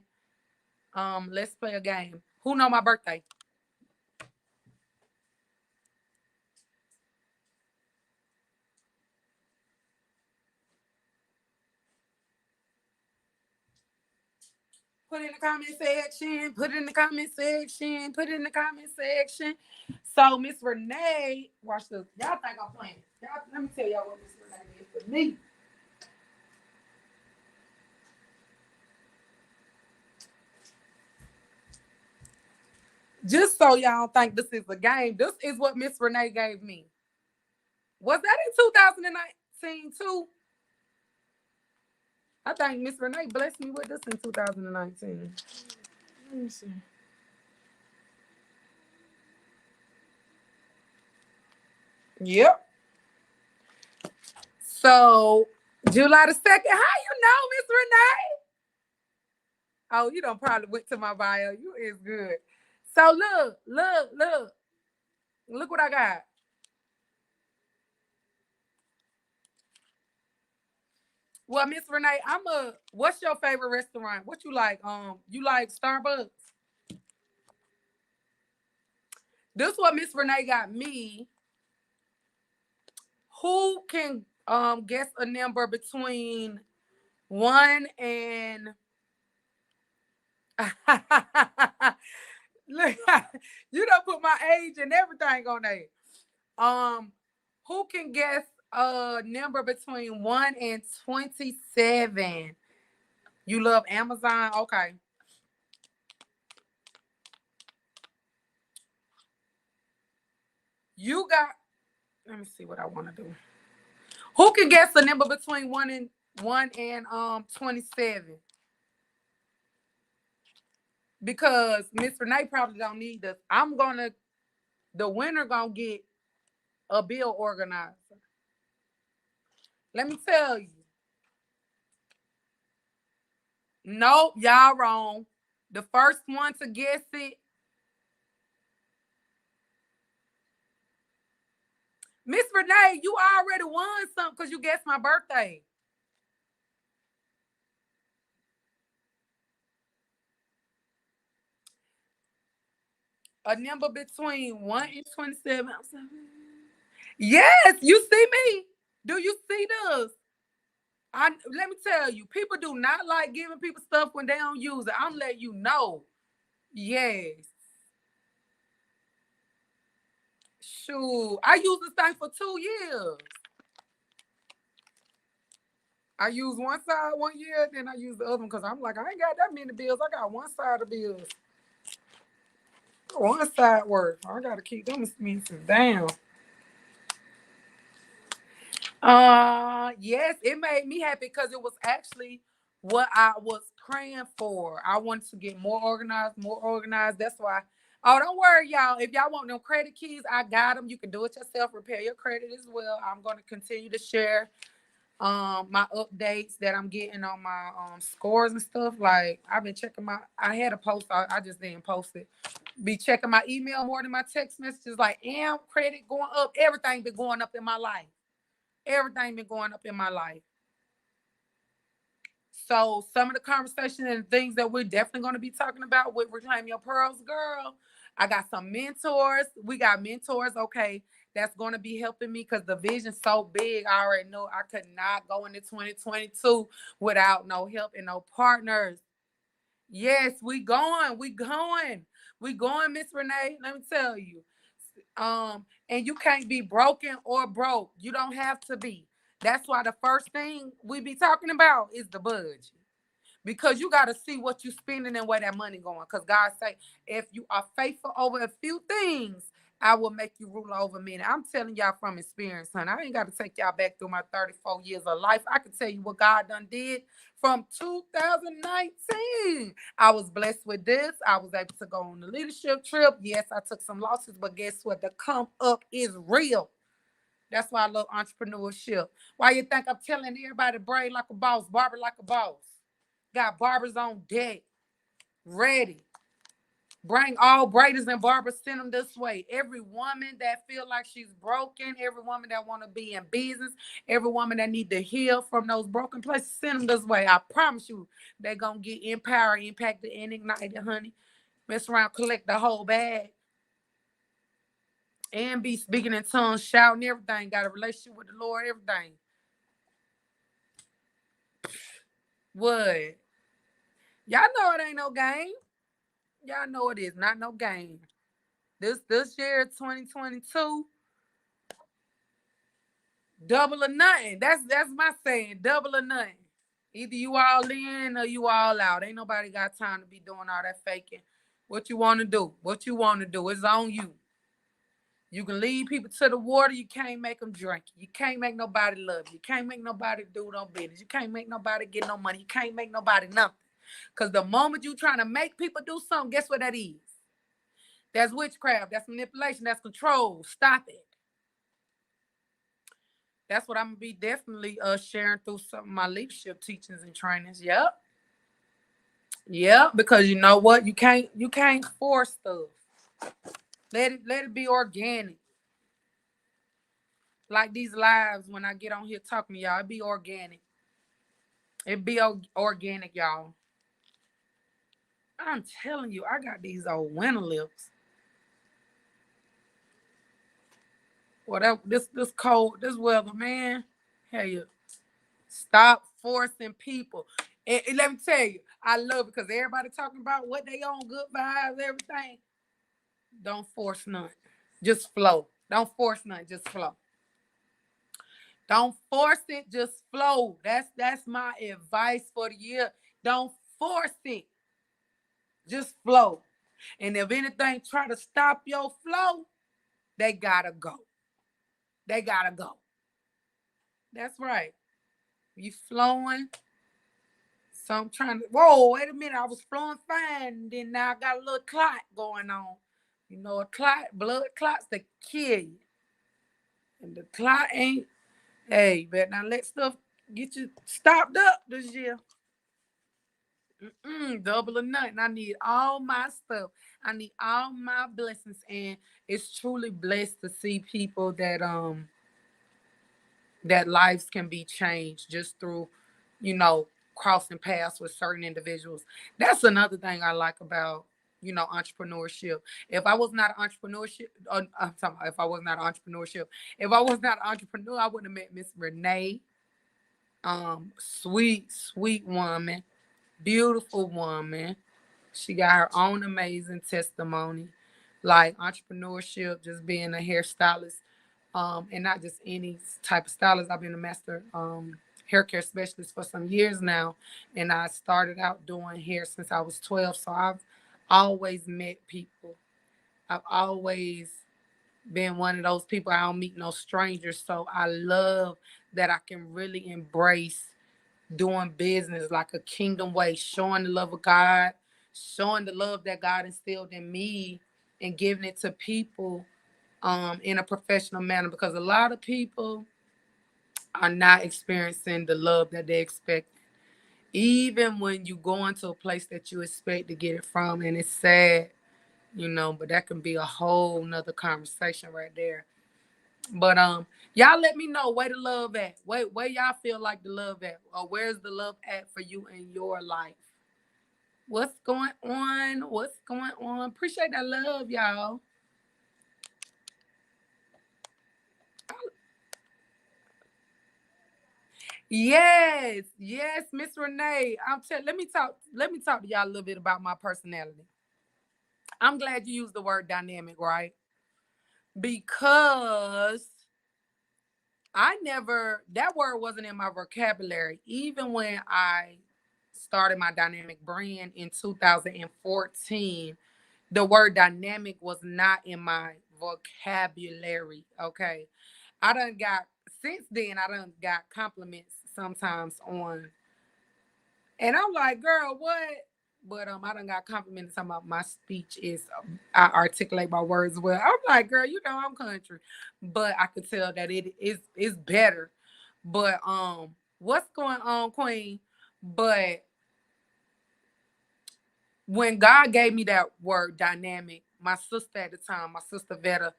let's play a game. Who know my birthday? Put in the comment section. Put it in the comment section. Put it in the comment section. So Miss Renee, watch this. Y'all think I'm playing? Let me tell y'all what Miss Renee did for me. Just so y'all don't think this is a game, this is what Miss Renee gave me. Was that in 2019 too? I think Miss Renee blessed me with this in 2019. Let me see. Yep. So July the 2nd. How you know, Miss Renee? Oh, you don't probably went to my bio. You is good. So look what I got. Well, Miss Renee, what's your favorite restaurant? What you like? You like Starbucks? This what Miss Renee got me. Who can guess a number between one and look, you don't put my age and everything on there. Um, who can guess a number between 1 and 27? You love Amazon? Okay. You got, let me see what I want to do. Who can guess a number between 1 and 27? Because Miss Renee probably don't need this. The winner gonna get a bill organizer. Let me tell you. Nope, y'all wrong. The first one to guess it, Miss Renee, you already won something because you guessed my birthday. A number between 1 and 27. Yes, you see me. Do you see this? Let me tell you, people do not like giving people stuff when they don't use it. I'm letting you know. Yes. Shoot. I used this thing for 2 years. I used one side 1 year, then I used the other one because I'm like, I ain't got that many bills. I got one side of bills. One side worth. I gotta keep them expenses down. Yes, it made me happy because it was actually what I was praying for. I wanted to get more organized, more organized. That's why. Oh, don't worry, y'all. If y'all want them credit keys, I got them. You can do it yourself, repair your credit as well. I'm gonna continue to share my updates that I'm getting on my scores and stuff. Like I've been checking I had a post, I just didn't post it. Be checking my email more than my text messages. Like credit going up, everything been going up in my life. Everything been going up in my life. So some of the conversation and things that we're definitely going to be talking about with Reclaim Your Pearls, girl. I got some mentors. We got mentors, okay, that's going to be helping me because the vision's so big. I already know I could not go into 2022 without no help and no partners. Yes, we going, Miss Renee. Let me tell you. And you can't be broken or broke. You don't have to be. That's why the first thing we be talking about is the budget. Because you got to see what you spending and where that money going. Because God say, if you are faithful over a few things, I will make you rule over many. I'm telling y'all from experience, honey. I ain't got to take y'all back through my 34 years of life. I can tell you what God done did from 2019. I was blessed with this. I was able to go on the leadership trip. Yes, I took some losses, but guess what? The come up is real. That's why I love entrepreneurship. Why you think I'm telling everybody braid like a boss, barber like a boss? Got barbers on deck, ready. Bring all braiders and barbers, send them this way. Every woman that feel like she's broken, every woman that want to be in business, every woman that need to heal from those broken places, send them this way. I promise you, they're going to get empowered, impacted, and ignited, honey. Mess around, collect the whole bag, and be speaking in tongues, shouting, everything. Got a relationship with the Lord, everything. What? Y'all know it ain't no game. Y'all know it is not no game. This year, 2022, double or nothing. That's my saying, double or nothing. Either you all in or you all out. Ain't nobody got time to be doing all that faking. What you want to do? What you want to do? It's on you. You can lead people to the water. You can't make them drink. You can't make nobody love you. You can't make nobody do no business. You can't make nobody get no money. You can't make nobody nothing. Because the moment you trying to make people do something, guess what that is? That's witchcraft. That's manipulation. That's control. Stop it. That's what I'm gonna be definitely sharing through some of my leadership teachings and trainings. Yep. Yep. Because you know what? You can't force stuff. Let it be organic. Like these lives when I get on here talking to y'all, it be organic. It be organic, y'all. I'm telling you, I got these old winter lips. Well, this cold, this weather, man. Hell yeah. Stop forcing people. And let me tell you, I love it because everybody talking about what they on, good vibes, everything. Don't force none. Just flow. Don't force none. Just flow. Don't force it. Just flow. That's my advice for the year. Don't force it. Just flow. And if anything try to stop your flow, they gotta go. They gotta go. That's right. You flowing. So I'm trying to, whoa, wait a minute. I was flowing fine. And then now I got a little clot going on. You know, a clot, blood clots that kill you. And the clot ain't, hey, better not let stuff get you stopped up this year. Double or nothing. I need all my stuff. I need all my blessings. And it's truly blessed to see people that lives can be changed just through, you know, crossing paths with certain individuals. That's another thing I like about, entrepreneurship. If I was not entrepreneurship, I'm talking about if I was not entrepreneurship, if I was not an entrepreneur, I would have met Miss Renee. Sweet, sweet woman, beautiful woman. She got her own amazing testimony, like entrepreneurship, just being a hairstylist, and not just any type of stylist. I've been a master hair care specialist for some years now, and I started out doing hair since I was 12. So I've always met people. I've always been one of those people. I don't meet no strangers. So I love that I can really embrace doing business like a kingdom way, showing the love of God, showing the love that God instilled in me, and giving it to people in a professional manner, because a lot of people are not experiencing the love that they expect. Even when you go into a place that you expect to get it from, and it's sad, but that can be a whole nother conversation right there. But y'all let me know where the love at. Where y'all feel like the love at, or where's the love at for you in your life? What's going on? What's going on? Appreciate that love, y'all. Yes, yes, Miss Renee. Let me talk to y'all a little bit about my personality. I'm glad you used the word dynamic, right? Because that word wasn't in my vocabulary. Even when I started my dynamic brand in 2014, the word dynamic was not in my vocabulary. Okay. I done got, since then, I done got compliments sometimes on, and I'm like, girl, what? But I done got complimented talking about my speech is, I articulate my words well. I'm like, girl, I'm country, but I could tell that it is better. But what's going on, Queen? But when God gave me that word dynamic, my sister at the time, my sister Veta,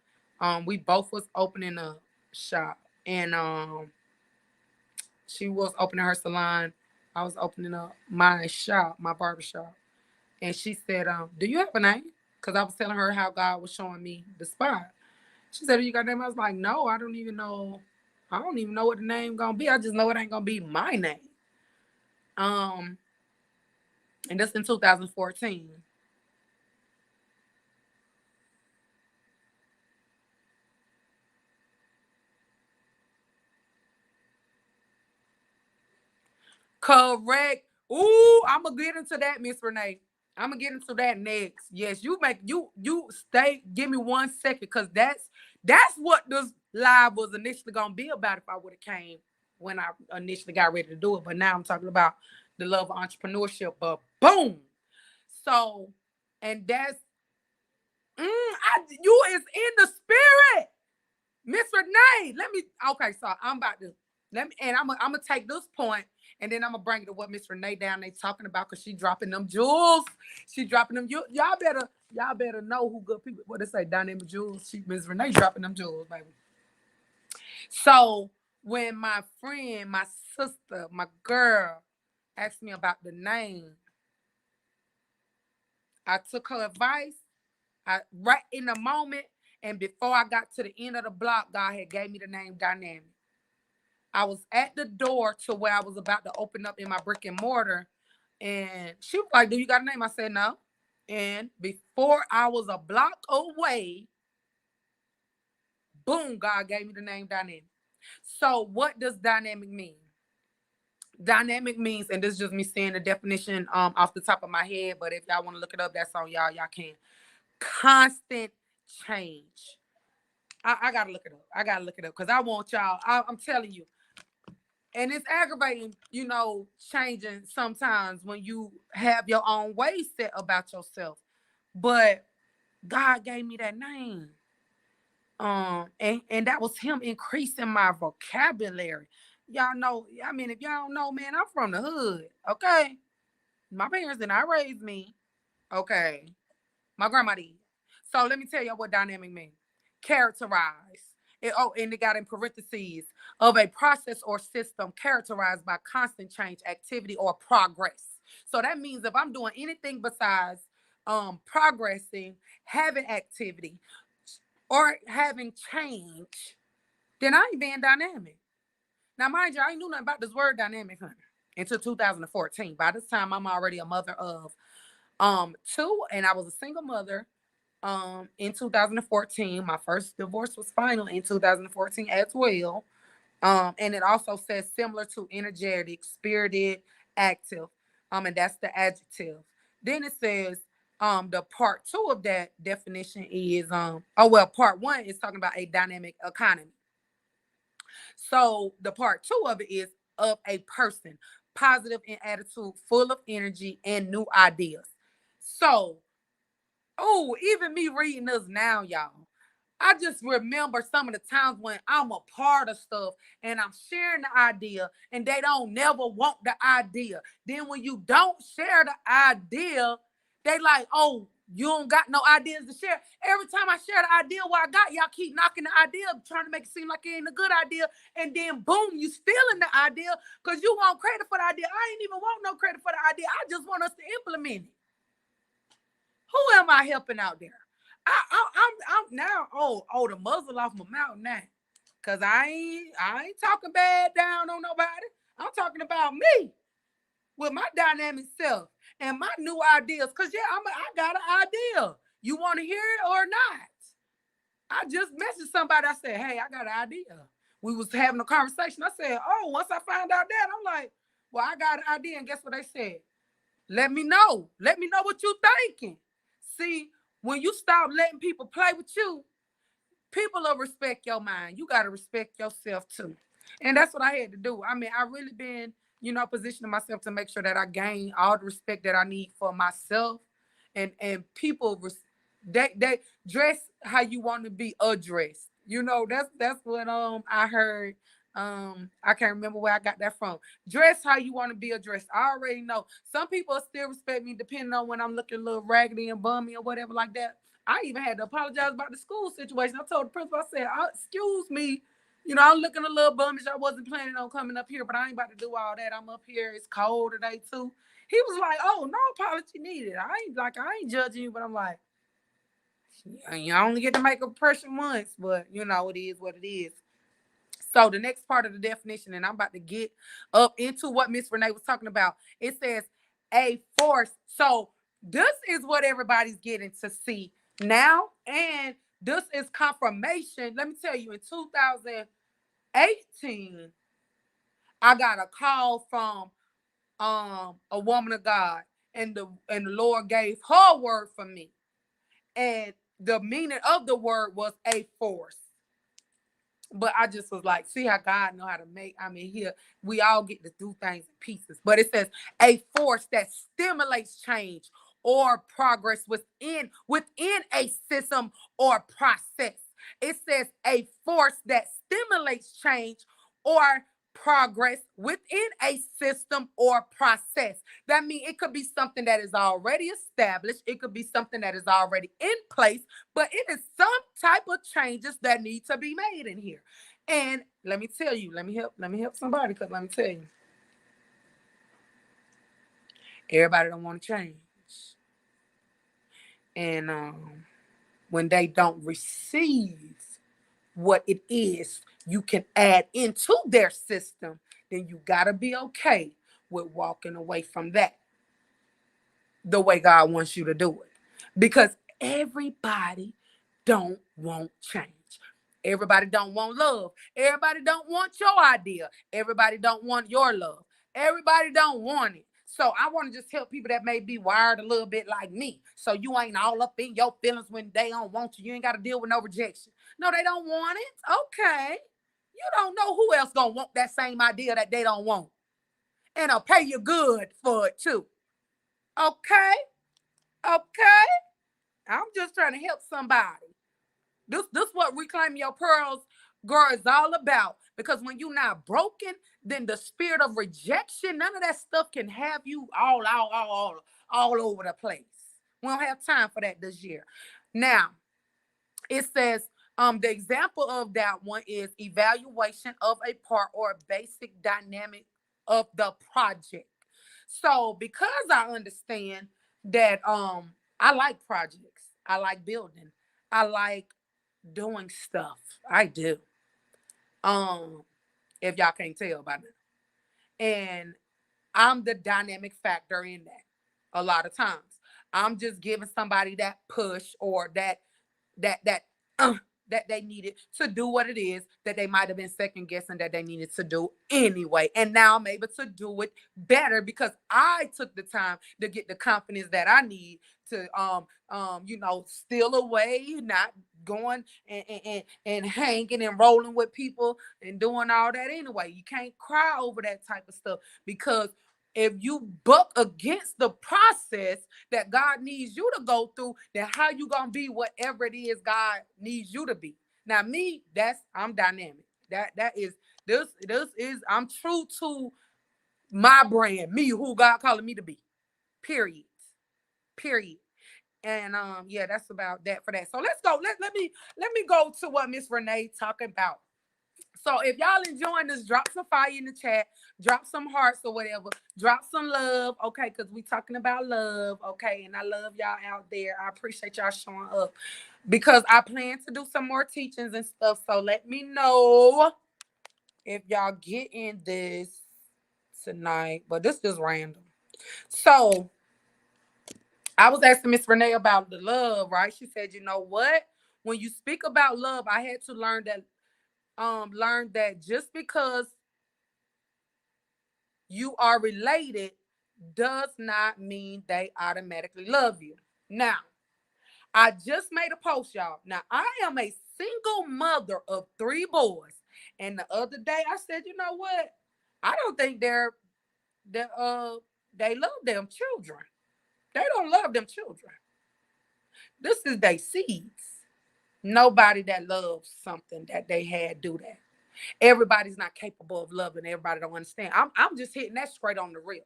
we both was opening a shop, and she was opening her salon. I was opening up my shop, my barber shop. And she said, do you have a name? Because I was telling her how God was showing me the spot. She said, do you got a name? I was like, no, I don't even know. I don't even know what the name gonna be. I just know it ain't gonna be my name. Um, and that's in 2014. Correct. Ooh, I'm gonna get into that, Miss Renee. I'm gonna get into that next. Yes, you stay. Give me 1 second, cause that's what this live was initially gonna be about. If I would have came when I initially got ready to do it, but now I'm talking about the love of entrepreneurship. But boom, so and that's you is in the spirit. Miss Renee, let me. Okay, so I'm about to let me, and I'm gonna take this point, and then I'm gonna bring it to what Miss Renee down there talking about, cause she dropping them jewels. She dropping them. Y'all better know who good people. What they say, Dynamic Jewels. She Miss Renee dropping them jewels, baby. So when my friend, my sister, my girl asked me about the name, I took her advice. I right in the moment, and before I got to the end of the block, God had gave me the name Dynamic. I was at the door to where I was about to open up in my brick and mortar. And she was like, "Do you got a name?" I said, "No." And before I was a block away, boom, God gave me the name Dynamic. So what does dynamic mean? Dynamic means, and this is just me saying the definition off the top of my head, but if y'all want to look it up, that's on y'all. Y'all can. Constant change. I gotta look it up. I gotta look it up because I want y'all. I'm telling you, and it's aggravating, changing sometimes when you have your own way set about yourself. But God gave me that name. And that was him increasing my vocabulary. Y'all know, I mean, if y'all don't know, man, I'm from the hood. Okay. My parents did not raise me. Okay. My grandma did. So let me tell you what dynamic means. Characterize. And it got in parentheses of a process or system characterized by constant change, activity, or progress. So that means if I'm doing anything besides progressing, having activity, or having change, then I ain't being dynamic. Now, mind you, I ain't knew nothing about this word dynamic, honey, until 2014. By this time, I'm already a mother of two, and I was a single mother in 2014. My first divorce was final in 2014 as well. And it also says similar to energetic, spirited, active. And that's the adjective. Then it says the part two of that definition is part one is talking about a dynamic economy. So the part two of it is of a person, positive in attitude, full of energy and new ideas. So, even me reading this now, y'all, I just remember some of the times when I'm a part of stuff and I'm sharing the idea and they don't never want the idea. Then when you don't share the idea, they like, "Oh, you don't got no ideas to share." Every time I share the idea what I got, y'all keep knocking the idea, trying to make it seem like it ain't a good idea. And then boom, you stealing the idea because you want credit for the idea. I ain't even want no credit for the idea. I just want us to implement it. Who am I helping out there? I'm now. The muzzle off my mouth now, cause I ain't talking bad down on nobody. I'm talking about me with my dynamic self and my new ideas. Cause yeah, I got an idea. You want to hear it or not? I just messaged somebody. I said, "Hey, I got an idea." We was having a conversation. I said, "Oh, once I found out that, I'm like, well, I got an idea." And guess what they said? Let me know. Let me know what you thinking. See, when you stop letting people play with you, people will respect your mind. You got to respect yourself too. And that's what I had to do. I mean, I really been, positioning myself to make sure that I gain all the respect that I need for myself. And people, they dress how you want to be addressed. That's what I heard. I can't remember where I got that from. Dress how you want to be addressed. I already know. Some people still respect me depending on when I'm looking a little raggedy and bummy or whatever like that. I even had to apologize about the school situation. I told the principal, I said, "Excuse me, I'm looking a little bummish. I wasn't planning on coming up here, but I ain't about to do all that. I'm up here. It's cold today too." He was like, "Oh, no apology needed." I ain't judging you, but I'm like, you only get to make a impression once, but it is what it is. So the next part of the definition, and I'm about to get up into what Miss Renee was talking about. It says a force. So this is what everybody's getting to see now, and this is confirmation. Let me tell you, in 2018, I got a call from a woman of God, and the Lord gave her word for me. And the meaning of the word was a force. But I just was like, see how God know how to make. I mean, here we all get to do things in pieces. But it says a force that stimulates change or progress within a system or process. It says a force that stimulates change or progress within a system or process. That means it could be something that is already established. It could be something that is already in place, but it is some type of changes that need to be made in here. And let me tell you, let me help somebody, because let me tell you, everybody don't want to change. And when they don't receive what it is you can add into their system, then you gotta be okay with walking away from that the way God wants you to do it. Because everybody don't want change. Everybody don't want love. Everybody don't want your idea. Everybody don't want your love. Everybody don't want it. So I want to just help people that may be wired a little bit like me. So you ain't all up in your feelings when they don't want you. You ain't got to deal with no rejection. No, they don't want it. Okay. You don't know who else gonna want that same idea that they don't want. And I'll pay you good for it too. Okay? Okay? I'm just trying to help somebody. This what Reclaim Your Pearls, girl, is all about. Because when you're not broken, then the spirit of rejection, none of that stuff can have you all over the place. We don't have time for that this year. Now, it says, the example of that one is evaluation of a part or a basic dynamic of the project. So because I understand that I like projects, I like building, I like doing stuff. I do. Um, if y'all can't tell by now. And I'm the dynamic factor in that a lot of times. I'm just giving somebody that push or that uh, that they needed to do what it is that they might have been second guessing that they needed to do anyway. And now I'm able to do it better because I took the time to get the confidence that I need to steal away, not going and hanging and rolling with people and doing all that anyway. You can't cry over that type of stuff, because if you buck against the process that God needs you to go through, then how you gonna be whatever it is God needs you to be? Now, me, I'm dynamic. That is this is I'm true to my brand, me, who God calling me to be. Period. Period. And yeah, that's about that for that. So let's go. Let me go to what Miss Renee talking about. So if y'all enjoying this, drop some fire in the chat, drop some hearts or whatever, drop some love, okay? Because we talking about love, okay? And I love y'all out there. I appreciate y'all showing up because I plan to do some more teachings and stuff. So let me know if y'all get in this tonight. But this is random. So I was asking Miss Renee about the love, right? She said, you know what? When you speak about love, I had to learn that just because you are related does not mean they automatically love you. Now, I just made a post, y'all. Now, I am a single mother of 3 boys. And the other day I said, you know what? I don't think they love them children. They don't love them children. This is their seeds. Nobody that loves something that they had do that. Everybody's not capable of loving. Everybody don't understand. I'm just hitting that straight on the real.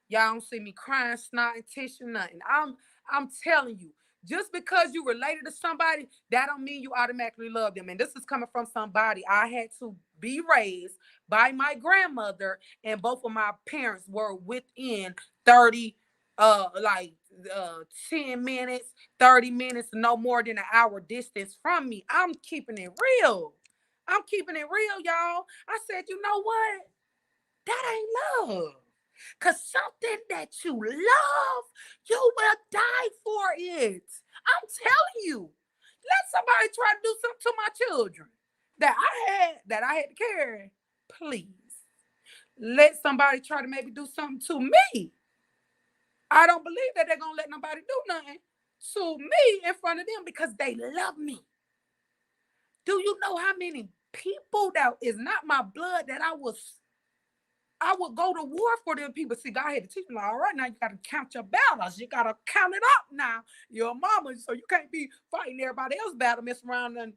Y'all don't see me crying, snotting, tissue, nothing. I'm telling you, just because you related to somebody, that don't mean you automatically love them. And this is coming from somebody. I had to be raised by my grandmother, and both of my parents were within 30, like 10 minutes, 30 minutes, no more than an hour distance from me. I'm keeping it real. I'm keeping it real, y'all. I said, you know what? That ain't love. Because something that you love, you will die for it. I'm telling you. Let somebody try to do something to my children that I had to carry. Please. Let somebody try to maybe do something to me. I don't believe that they're gonna let nobody do nothing to me in front of them because they love me. Do you know how many people that is not my blood that I would go to war for them people? See, God had to teach me, like, all right, now you got to count your battles. You got to count it up now. You're a mama, so you can't be fighting everybody else's battle, mess around and,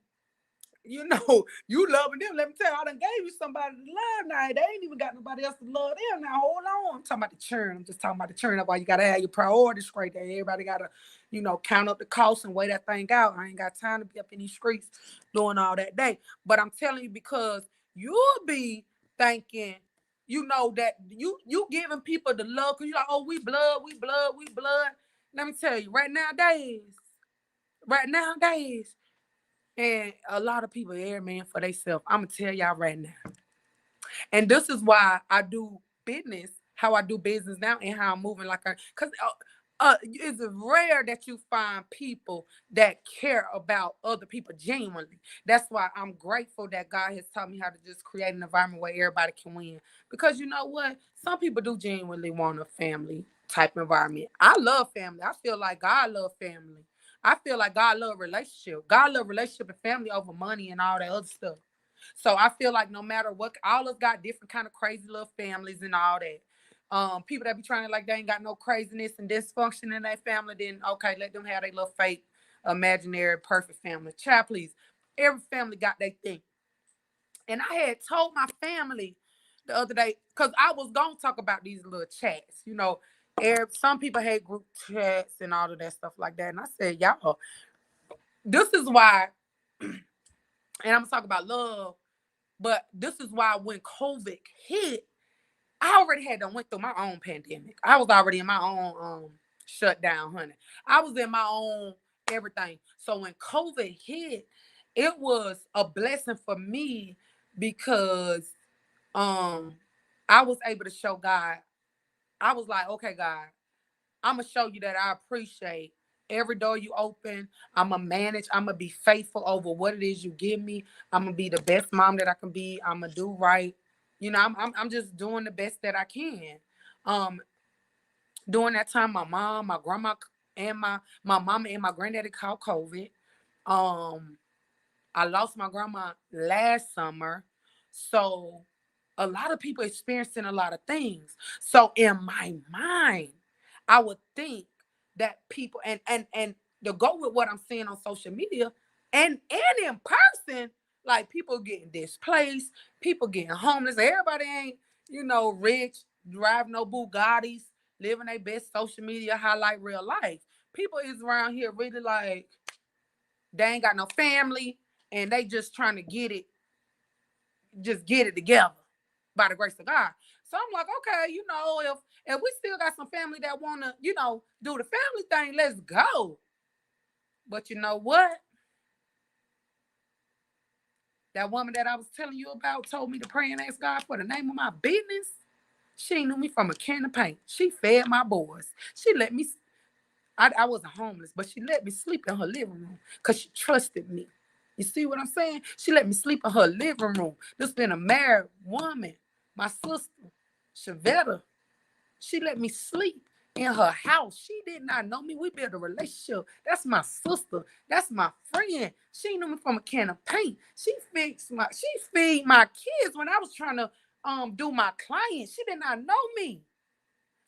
you know, you loving them. Let me tell you, I done gave you somebody to love now. They ain't even got nobody else to love them now. Hold on. I'm talking about the churn. I'm just talking about the churn. That's why you got to have your priorities straight there. Everybody got to, you know, count up the costs and weigh that thing out. I ain't got time to be up in these streets doing all that day. But I'm telling you, because you'll be thinking, you know, that you giving people the love because you're like, oh, we blood, we blood, we blood. Let me tell you, right nowadays, and a lot of people are man for themselves. I'm gonna tell y'all right now. And this is why I do business, how I do business now, and how I'm moving like because it's rare that you find people that care about other people genuinely. That's why I'm grateful that God has taught me how to just create an environment where everybody can win. Because you know what? Some people do genuinely want a family type environment. I love family. I feel like God love family. I feel like God love relationship. God love relationship and family over money and all that other stuff. So I feel like no matter what, all of us got different kind of crazy little families and all that. People that be trying to like they ain't got no craziness and dysfunction in their family, then okay, let them have their little fake, imaginary, perfect family. Child, please. Every family got their thing. And I had told my family the other day, because I was gonna talk about these little chats, you know. Some people had group chats and all of that stuff like that. And I said, y'all, this is why, and I'm gonna talk about love. But this is why when COVID hit, I already had went through my own pandemic. I was already in my own shutdown, honey. I was in my own everything. So when COVID hit, it was a blessing for me because um I was able to show God. I was like, okay, God, I'm gonna show you that I appreciate every door you open. I'm gonna manage. I'm gonna be faithful over what it is you give me. I'm gonna be the best mom that I can be. I'm gonna do right. You know, I'm just doing the best that I can. Um, During that time, my mom, my grandma, and my mama and my granddaddy caught COVID. Um, I lost my grandma last summer. So a lot of people experiencing a lot of things. So in my mind, I would think that people and to go with what I'm seeing on social media and in person, like people getting displaced, people getting homeless. Everybody ain't, you know, rich, drive no Bugattis, living their best social media highlight real life. People is around here really like they ain't got no family and they just trying to get it together by the grace of God. So I'm like, okay, you know, if we still got some family that wanna, you know, do the family thing, let's go. But you know what? That woman that I was telling you about told me to pray and ask God for the name of my business. She knew me from a can of paint. She fed my boys. She let me I wasn't homeless, but she let me sleep in her living room because she trusted me. You see what I'm saying? She let me sleep in her living room. This been a married woman, my sister, Shavetta. She let me sleep in her house. She did not know me. We built a relationship. That's my sister. That's my friend. She knew me from a can of paint. She feed my kids when I was trying to do my clients. She did not know me.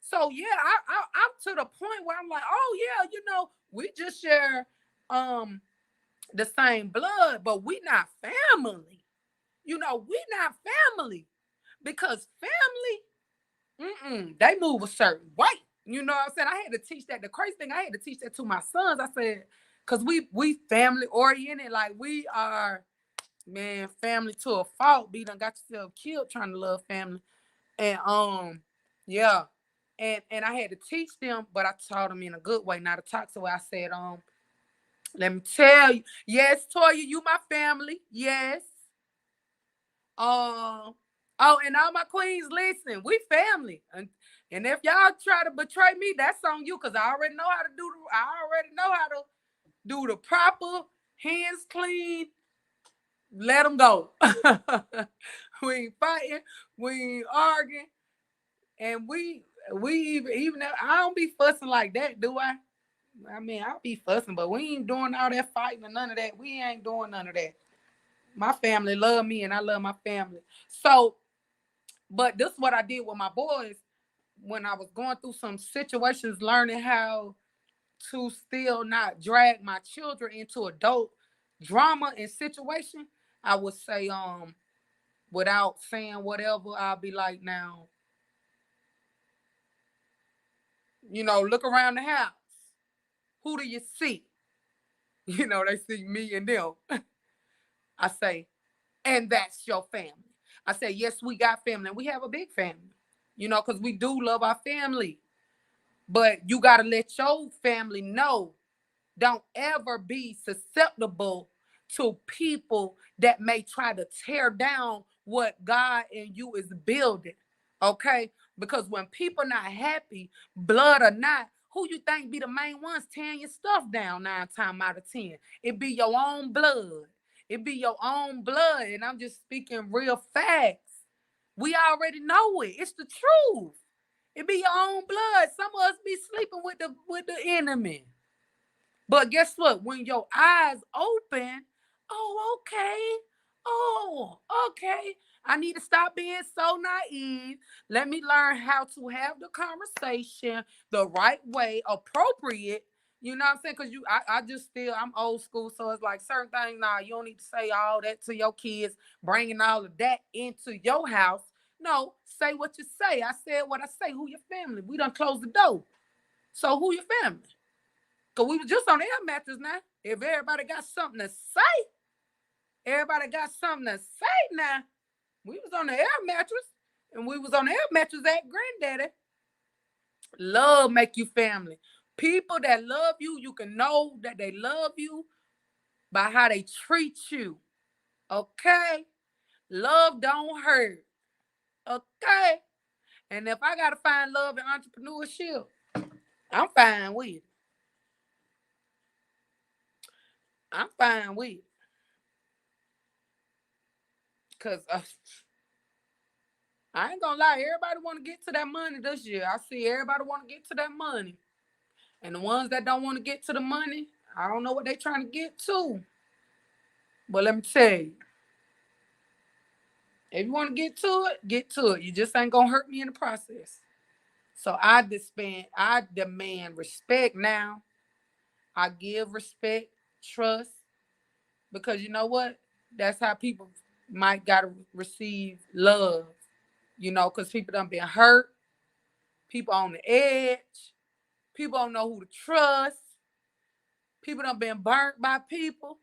So yeah, I'm to the point where I'm like, oh yeah, you know, we just share the same blood, but we not family. You know, we not family because family, they move a certain way. You know what I'm saying? I had to teach that. The crazy thing, I had to teach that to my sons. I said, because we family oriented, like we are, man, family to a fault. Be done got yourself killed trying to love family. And yeah. And I had to teach them, but I taught them in a good way, not a toxic way. I said, let me tell you, yes, Toya, you my family. Yes. Oh, and all my queens, listen, we family. And if y'all try to betray me, that's on you, because I already know how to do the proper hands clean. Let them go. We ain't fighting, we ain't arguing, and We even I don't be fussing like that, do I? I mean, I'll be fussing, but we ain't doing all that fighting and none of that. We ain't doing none of that. My family love me and I love my family. So, but this is what I did with my boys when I was going through some situations, learning how to still not drag my children into adult drama and situation. I would say, without saying whatever, I'll be like, now, look around the house. Who do you see? They see me and them. I say, and that's your family. I say, yes, we got family, and we have a big family, because we do love our family. But you got to let your family know. Don't ever be susceptible to people that may try to tear down what God and you is building. Okay? Because when people not happy, blood or not, who you think be the main ones tearing your stuff down 9 times out of 10? It be your own blood. It be your own blood. And I'm just speaking real facts. We already know it. It's the truth. It be your own blood. Some of us be sleeping with the enemy. But guess what? When your eyes open, oh, okay. Oh, okay. I need to stop being so naive. Let me learn how to have the conversation the right way, appropriate. You know what I'm saying? Because I just still, I'm old school. So it's like certain things, nah, you don't need to say all that to your kids, bringing all of that into your house. No, say what you say. I said what I say. Who your family? We done closed the door. So who your family? Because we was just on air mattress now. If everybody got something to say, now. We was on the air mattress. And we was on the air mattress at Granddaddy. Love make you family. People that love you, you can know that they love you by how they treat you. Okay? Love don't hurt. Okay? And if I got to find love in entrepreneurship, I'm fine with it. I'm fine with it. Because I ain't gonna lie, everybody want to get to that money this year. I see everybody want to get to that money. And the ones that don't want to get to the money, I don't know what they trying to get to. But let me tell you, if you want to get to it, get to it. You just ain't gonna hurt me in the process. So I demand respect now. I give respect, trust, because you know what? That's how people might gotta receive love. Because people done been hurt, people on the edge, people don't know who to trust, people done been burnt by people.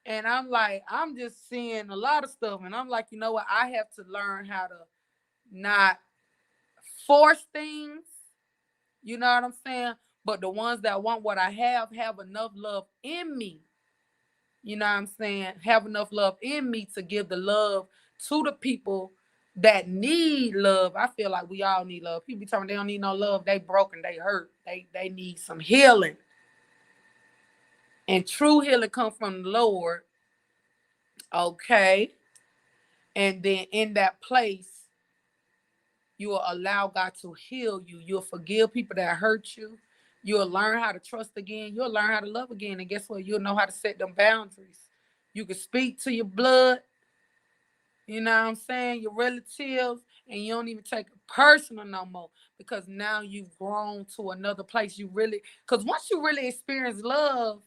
And I'm like, I'm just seeing a lot of stuff. And I'm like, you know what? I have to learn how to not force things. You know what I'm saying? But the ones that want what I have enough love in me. You know what I'm saying? Have enough love in me to give the love to the people that need love. I feel like we all need love. People be telling me they don't need no love. They broken. They hurt. They need some healing. And true healing comes from the Lord. Okay. And then in that place, you will allow God to heal you. You'll forgive people that hurt you. You'll learn how to trust again. You'll learn how to love again. And guess what? You'll know how to set them boundaries. You can speak to your blood, you know what I'm saying, your relatives, and you don't even take it personal no more, because now you've grown to another place. Because once you really experience love,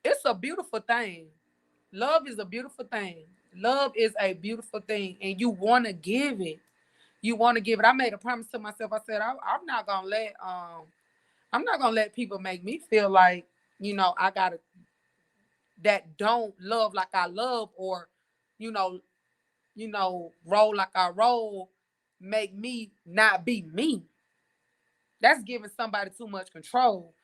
it's a beautiful thing. Love is a beautiful thing. Love is a beautiful thing, and you want to give it. You want to give it. I made a promise to myself. I said, I'm not gonna let people make me feel like, I gotta that don't love like I love, or, you know, roll like I roll, make me not be me. That's giving somebody too much control.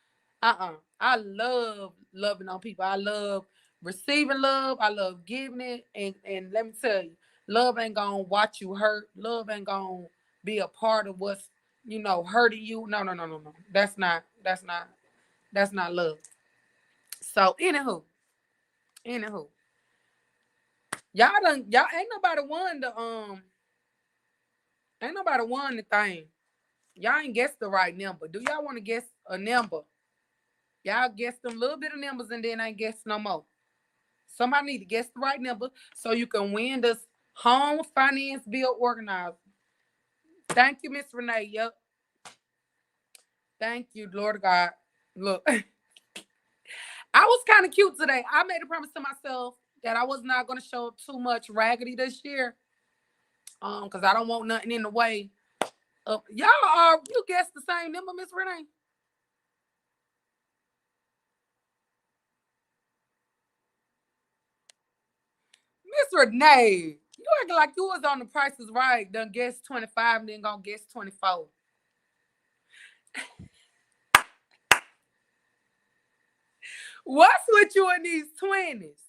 I love loving on people. I love receiving love. I love giving it. And let me tell you, love ain't gonna watch you hurt. Love ain't gonna be a part of what's, hurting you. No, no, no, no, no. That's not love. So anywho, y'all ain't nobody won the thing. Y'all ain't guessed the right number. Do y'all want to guess a number? Y'all guess them little bit of numbers and then ain't guess no more. Somebody need to guess the right number so you can win this home finance bill organizer. Thank you, Miss Renee. Yep. Thank you, Lord God. Look, I was kind of cute today. I made a promise to myself that I was not going to show too much raggedy this year. Because I don't want nothing in the way. You guessed the same number, Miss Renee? Miss Renee, you acting like you was on the Price is Right, done guess 25 and then gonna guess 24. What's with you in these 20s?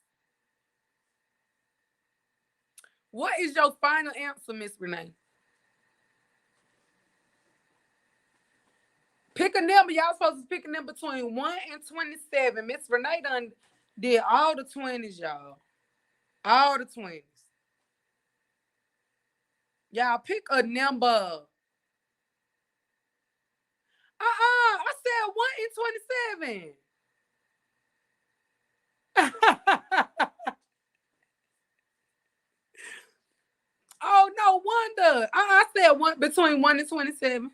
What is your final answer, Miss Renee? Pick a number. Y'all supposed to pick a number between 1 and 27. Miss Renee done did all the 20s, y'all. All the 20s. Y'all pick a number. I said 1 and 27. Oh, no wonder. I said between 1 and 27.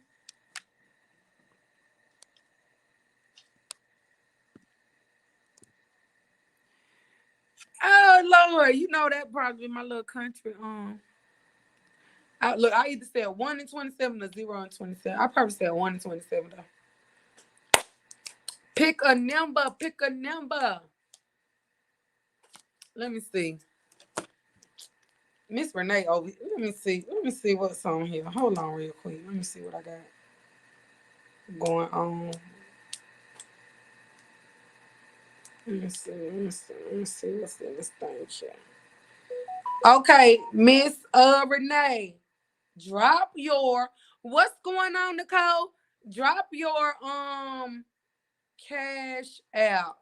Oh, Lord. You know that probably my little country. I either said 1 and 27 or 0 and 27. I probably said 1 and 27, though. Pick a number. Pick a number. Let me see. Miss Renee over here. Let me see. Let me see what's on here. Hold on real quick. Let me see what I got going on. Let me see. Let me see what's in this thing here. Okay, Miss Renee, drop your what's going on, Nicole? Drop your cash out.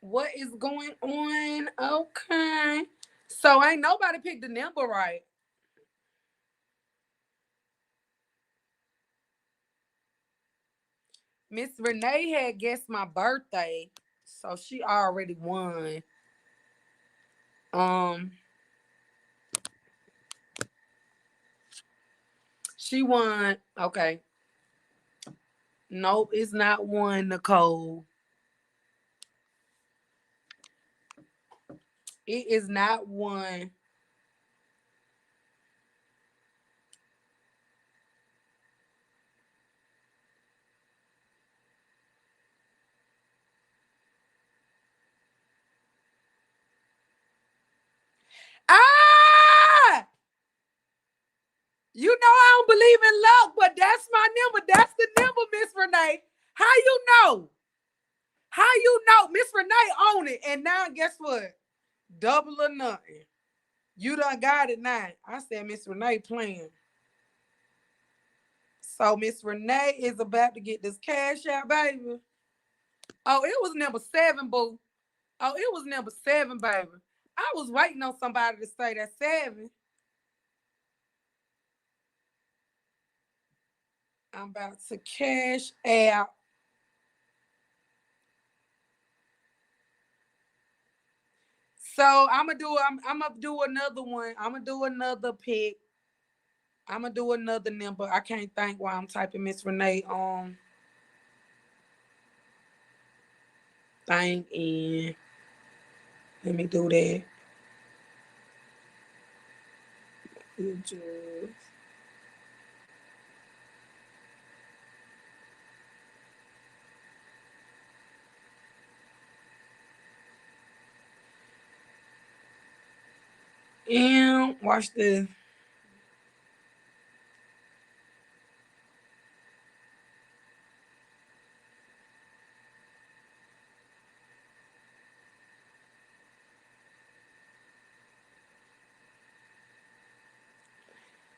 What is going on? Okay. So ain't nobody picked the number right. Miss Renee had guessed my birthday, so she already won. Um, she won. Okay. Nope, it's not one, Nicole. It is not one. Ah! You know I don't believe in luck, but that's my number. That's the number, Miss Renee. How you know? How you know? Miss Renee own it. And now guess what? Double or nothing. You done got it now. I said Miss Renee playing. So Miss Renee is about to get this cash out, baby. Oh, it was number 7, boo. Oh, it was number 7, baby. I was waiting on somebody to say that 7. I'm about to cash out. So I'm gonna do another one. I'm gonna do another pick. I'm gonna do another number. I can't think while I'm typing Miss Renee thing in. Let me do that. And watch this.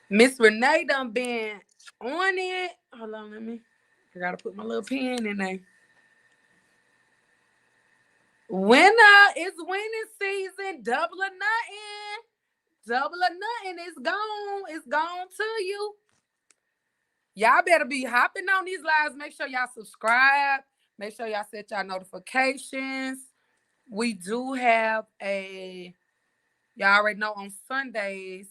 Miss Renee done been on it. Hold on, I gotta put my little pen in there. Winner, it's winning season. Double or nothing. Double or nothing. It's gone. It's gone to you. Y'all better be hopping on these lives. Make sure y'all subscribe. Make sure y'all set y'all notifications. We do have y'all already know on Sundays,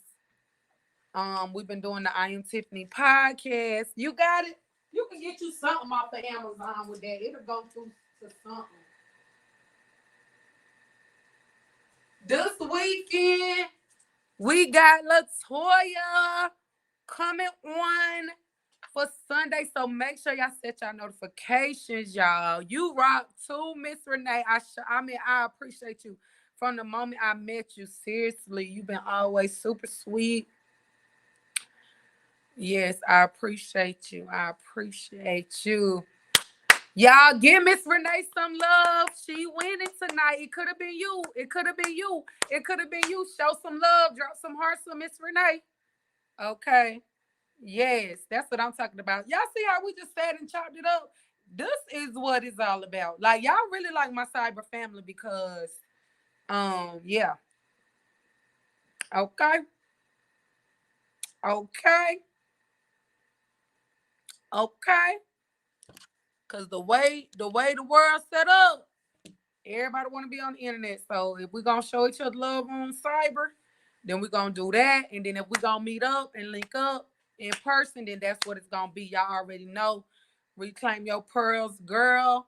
we've been doing the I Am Tiffany podcast. You got it? You can get you something off of Amazon with that. It'll go through to something. This weekend, we got Latoya coming on for Sunday. So make sure y'all set y'all notifications, y'all. You rock too, Miss Renee. I appreciate you from the moment I met you. Seriously, you've been always super sweet. Yes, I appreciate you. I appreciate you. Y'all give Miss Renee some love. She winning tonight. It could have been you. It could have been you. It could have been you. Show some love. Drop some hearts for Miss Renee. Okay. Yes, that's what I'm talking about. Y'all see how we just sat and chopped it up? This is what it's all about. Like, y'all really like my cyber family because, yeah. Okay. Okay. Okay. Cause the way the world set up, everybody want to be on the internet. So if we're gonna show each other love on cyber, then we're gonna do that. And then if we're gonna meet up and link up in person, then that's what it's gonna be. Y'all already know. Reclaim your pearls, girl.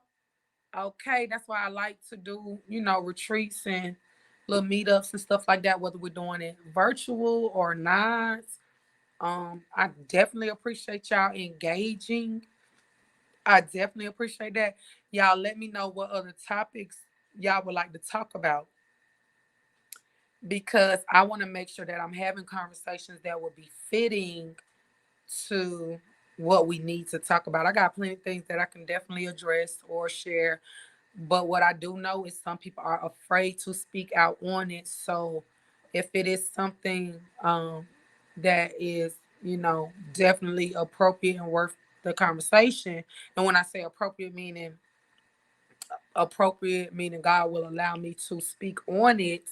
Okay, that's why I like to do, retreats and little meetups and stuff like that, whether we're doing it virtual or not. I definitely appreciate y'all engaging. I definitely appreciate that. Y'all let me know what other topics y'all would like to talk about because I want to make sure that I'm having conversations that will be fitting to what we need to talk about. I got plenty of things that I can definitely address or share. But what I do know is some people are afraid to speak out on it. So if it is something that is, definitely appropriate and worth the conversation, and when I say appropriate meaning God will allow me to speak on it,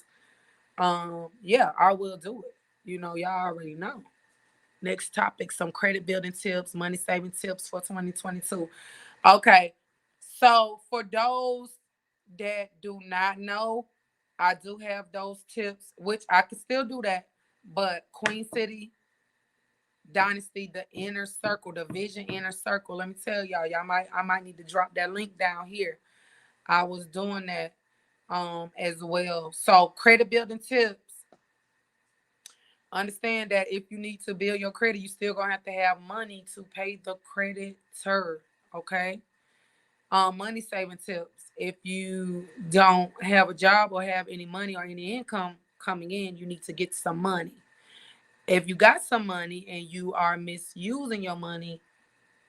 yeah, I will do it. Y'all already know. Next topic, some credit building tips, money saving tips for 2022. Okay. So for those that do not know, I do have those tips, which I can still do that. But Queen City Dynasty, the inner circle, the vision inner circle. Let me tell y'all, I might need to drop that link down here. I was doing that as well. So credit building tips. Understand that if you need to build your credit, you still gonna have to have money to pay the creditor. Okay. Money saving tips. If you don't have a job or have any money or any income coming in, you need to get some money. If you got some money and you are misusing your money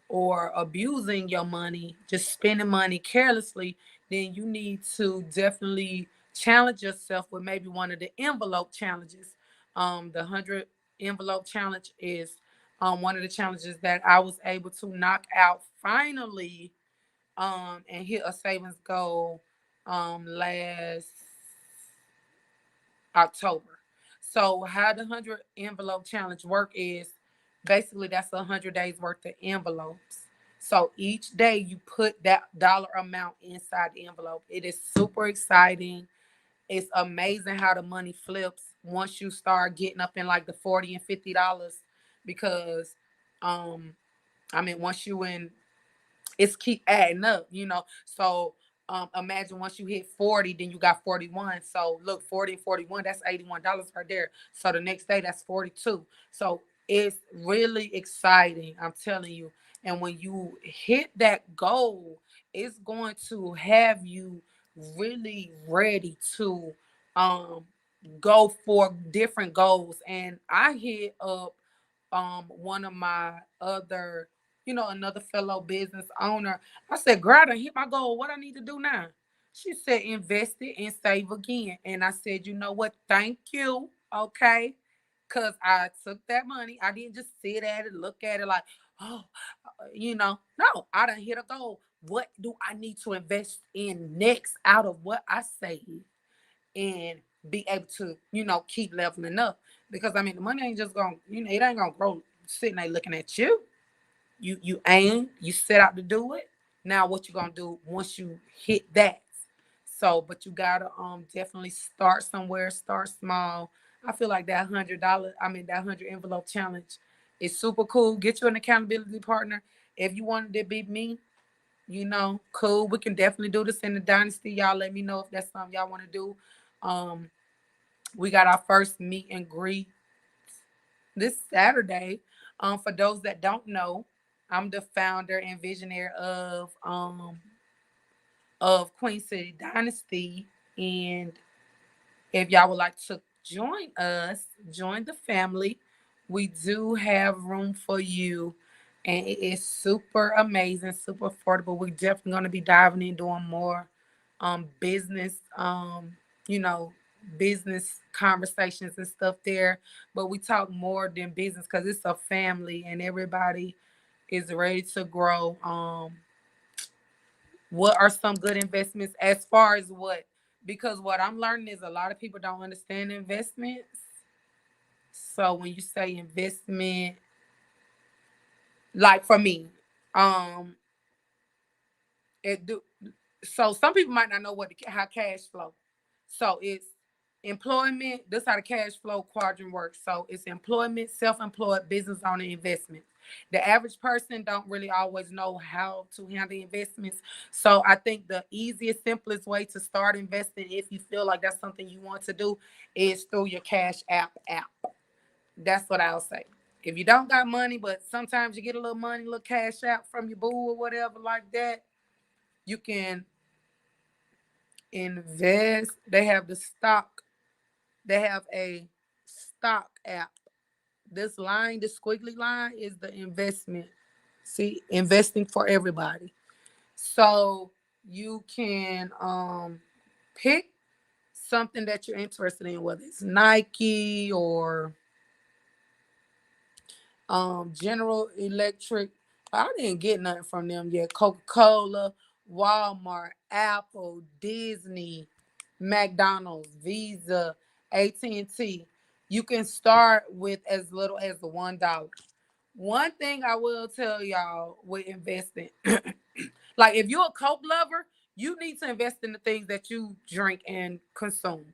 or abusing your money, just spending money carelessly, then you need to definitely challenge yourself with maybe one of the envelope challenges. The 100 envelope challenge is one of the challenges that I was able to knock out finally, and hit a savings goal last October. So how the 100 envelope challenge work is basically that's 100 days worth of envelopes. So each day you put that dollar amount inside the envelope. It is super exciting. It's amazing how the money flips once you start getting up in like the 40 and $50 because once you in it's keep adding up. So imagine once you hit 40, then you got 41. So look, 40 and 41, that's $81 right there. So the next day that's 42. So it's really exciting, I'm telling you. And when you hit that goal, it's going to have you really ready to um go for different goals. And I hit up one of my other, another fellow business owner. I said, girl, I done hit my goal. What I need to do now? She said, invest it and save again. And I said, you know what? Thank you. Okay. Cause I took that money. I didn't just sit at it, look at it like, oh, no, I done hit a goal. what do I need to invest in next out of what I save, and be able to, keep leveling up. Because I mean, the money ain't just gonna, it ain't gonna grow sitting there looking at you. You aim, you set out to do it. Now what you gonna do once you hit that? So, but you gotta definitely start somewhere, start small. I feel like that 100 envelope challenge is super cool. Get you an accountability partner. If you wanted to be me, cool. We can definitely do this in the dynasty. Y'all let me know if that's something y'all want to do. Um, we got our first meet and greet this Saturday. For those that don't know, I'm the founder and visionary of Queen City Dynasty, and if y'all would like to join us, join the family, we do have room for you. And it is super amazing, super affordable. We're definitely going to be diving in, doing more business, you know, business conversations and stuff there. But we talk more than business because it's a family and everybody is ready to grow. What are some good investments as far as what? Because what I'm learning is a lot of people don't understand investments. So when you say investment, like for me, um, it do. So some people might not know how cash flow. So it's employment. This how the cash flow quadrant works. So it's employment, self-employed, business owner, investment. The average person don't really always know how to handle investments. So I think the easiest, simplest way to start investing, if you feel like that's something you want to do, is through your Cash app. That's what I'll say. If you don't got money, but sometimes you get a little money, little cash out from your boo or whatever like that, you can invest. They have the stock. They have a stock app. This line, the squiggly line, is the investment. See, investing for everybody. So you can pick something that you're interested in, whether it's Nike or General Electric. I didn't get nothing from them yet. Coca-Cola, Walmart, Apple, Disney, McDonald's, Visa, AT&T. You can start with as little as $1. One thing I will tell y'all with investing, like if you're a Coke lover, you need to invest in the things that you drink and consume.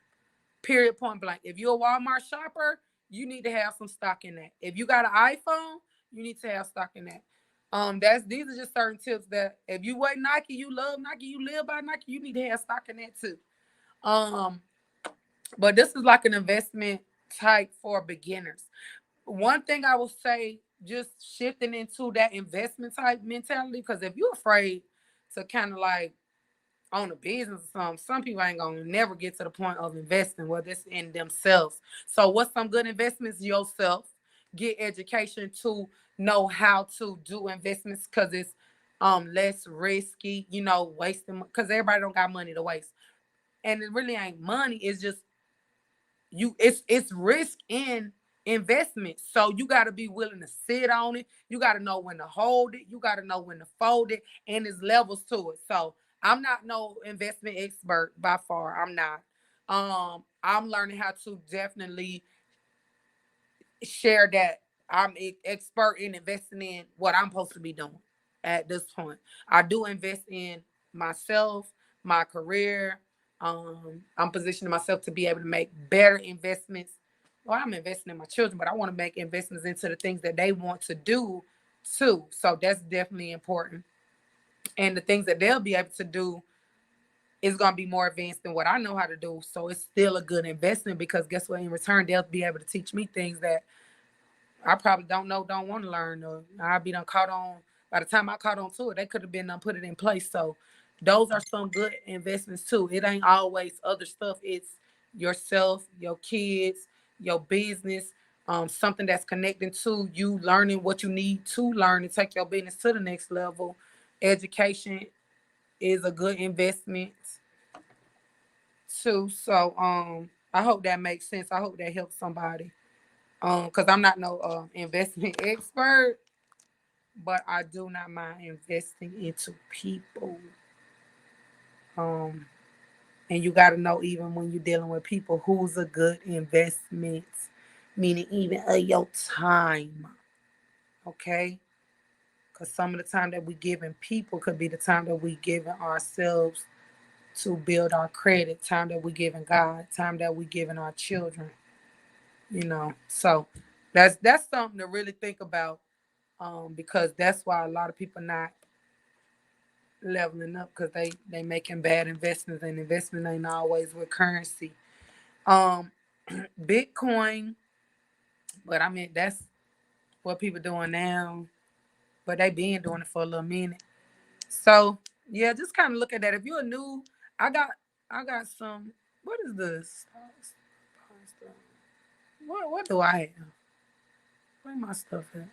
Period, point blank. If you're a Walmart shopper, you need to have some stock in that. If you got an iPhone, you need to have stock in that. These are just certain tips that if you wear Nike, you love Nike, you live by Nike, you need to have stock in that too. Um, but this is like an investment type for beginners. One thing I will say, just shifting into that investment type mentality, because if you're afraid to kind of like own a business or something, some people ain't gonna never get to the point of investing, whether it's in themselves. So what's some good investments? Yourself. Get education to know how to do investments because it's less risky, wasting because everybody don't got money to waste. And it really ain't money, it's just it's risk in investment. So you got to be willing to sit on it. You got to know when to hold it. You got to know when to fold it, and there's levels to it. So I'm not no investment expert by far. I'm not. I'm learning how to definitely share that I'm expert in investing in what I'm supposed to be doing at this point. I do invest in myself, my career. I'm positioning myself to be able to make better investments. Well, I'm investing in my children, but I want to make investments into the things that they want to do too. So that's definitely important. And the things that they'll be able to do is going to be more advanced than what I know how to do. So it's still a good investment because guess what? In return, they'll be able to teach me things that I probably don't want to learn. Or I'll be done caught on. By the time I caught on to it, they could have been done put it in place. So those are some good investments too. It ain't always other stuff. It's yourself, your kids, your business, something that's connecting to you learning what you need to learn to take your business to the next level. Education is a good investment too. So I hope that makes sense. I hope that helps somebody. Because I'm not no investment expert, but I do not mind investing into people. Um, and you got to know, even when you're dealing with people, who's a good investment, meaning even of your time. Okay? Because some of the time that we giving people could be the time that we giving ourselves to build our credit, time that we giving God, time that we giving our children. So that's something to really think about. Because that's why a lot of people not leveling up, because they making bad investments, and investment ain't always with currency. Um, Bitcoin, but I mean that's what people doing now, but they been doing it for a little minute. So yeah, just kind of look at that. If you're new, I got I got some. What is this? What do I have? Where my stuff at?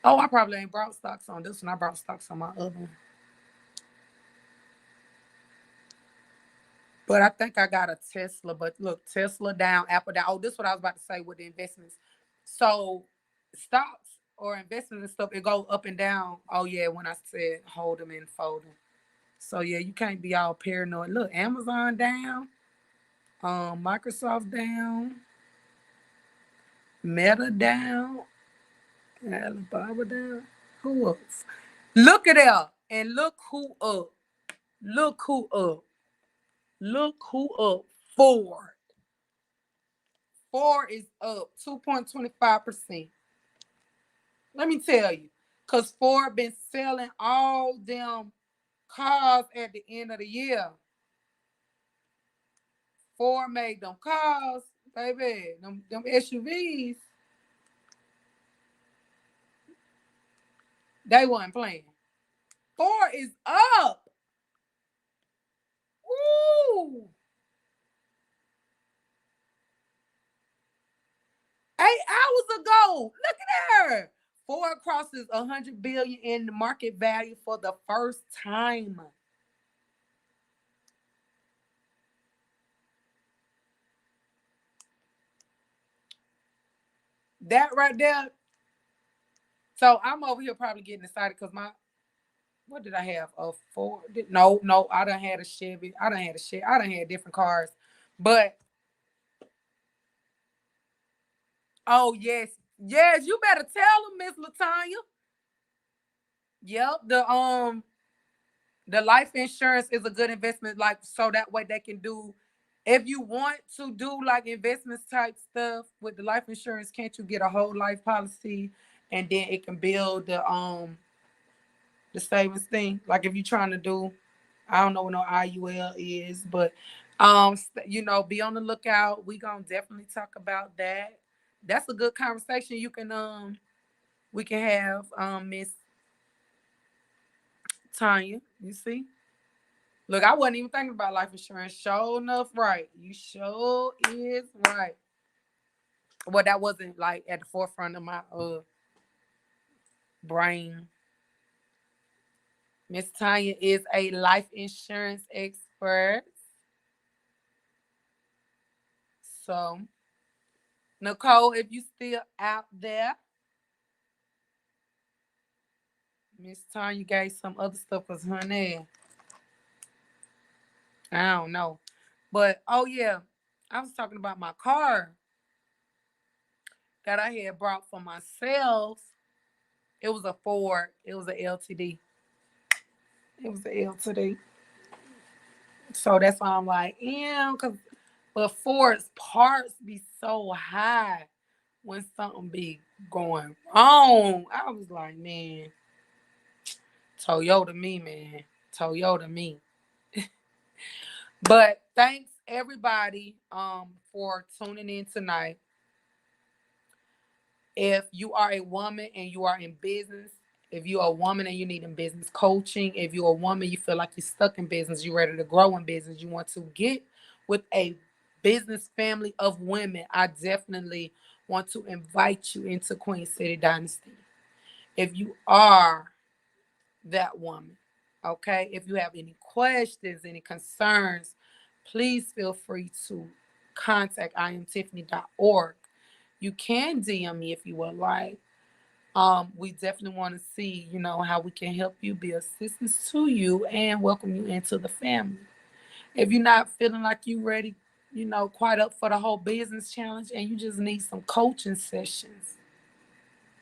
Oh, I probably ain't brought stocks on this one. I brought stocks on my other one. But I think I got a Tesla. But look, Tesla down, Apple down. Oh, this is what I was about to say with the investments. So stocks or investments and stuff, it goes up and down. Oh yeah, when I said hold them and fold them. So yeah, you can't be all paranoid. Look, Amazon down, Microsoft down, Meta down, Alibaba down. Who else? Look at that. And look who up. Look who up. Look who up. Ford. Ford is up 2.25%. Let me tell you. Because Ford been selling all them cars at the end of the year. Ford made them cars, baby. Them SUVs. They wasn't playing. Ford is up. Woo! 8 hours ago. Look at her. Ford crosses 100 billion in the market value for the first time. That right there. So I'm over here probably getting excited because my what did I have? A Ford? No, I done had a Chevy. I done had a Chevy. I done had different cars. But oh yes, you better tell them, Miss Latanya. Yep, the life insurance is a good investment, like so that way they can do. If you want to do like investments type stuff with the life insurance, can't you get a whole life policy and then it can build the savings thing? Like if you're trying to do, I don't know what no IUL is, but be on the lookout. We gonna definitely talk about that. That's a good conversation you can we can have, Miss Tanya. You see? Look, I wasn't even thinking about life insurance. Sure enough, right. You sure is right. Well, that wasn't like at the forefront of my brain. Miss Tanya is a life insurance expert. So, Nicole, if you still out there, Miss Tanya gave some other stuff because honey, I don't know. But oh yeah, I was talking about my car that I had brought for myself. It was a Ford. It was a LTD. It was a LTD. So that's why I'm like, yeah, because but Ford's parts be so high when something be going wrong. I was like, man, Toyota me, man. Toyota me. But thanks everybody for tuning in tonight. If you are a woman and you are in business, if you're a woman and you need in business coaching, if you're a woman, you feel like you're stuck in business, you're ready to grow in business, you want to get with a business family of women, I definitely want to invite you into Queen City Dynasty. If you are that woman, okay, if you have any questions, any concerns, please feel free to contact iamtiffany.org. You can DM me if you would like. We definitely want to see, how we can help you, be assistance to you, and welcome you into the family. If you're not feeling like you ready, quite up for the whole business challenge, and you just need some coaching sessions,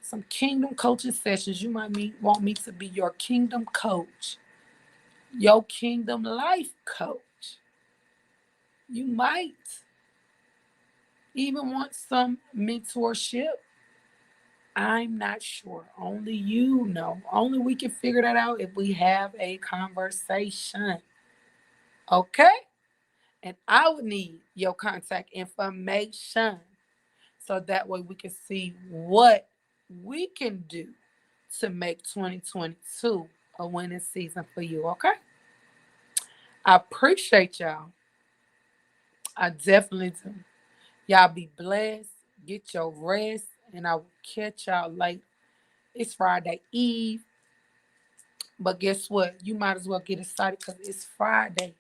some kingdom coaching sessions, you might want me to be your kingdom coach, your kingdom life coach. You might even want some mentorship. I'm not sure. Only you know. Only we can figure that out if we have a conversation. Okay? And I would need your contact information so that way we can see what we can do to make 2022 a winning season for you. Okay? I appreciate y'all. I definitely do. Y'all be blessed. Get your rest. And I will catch y'all later. It's Friday Eve. But guess what? You might as well get excited because it's Friday.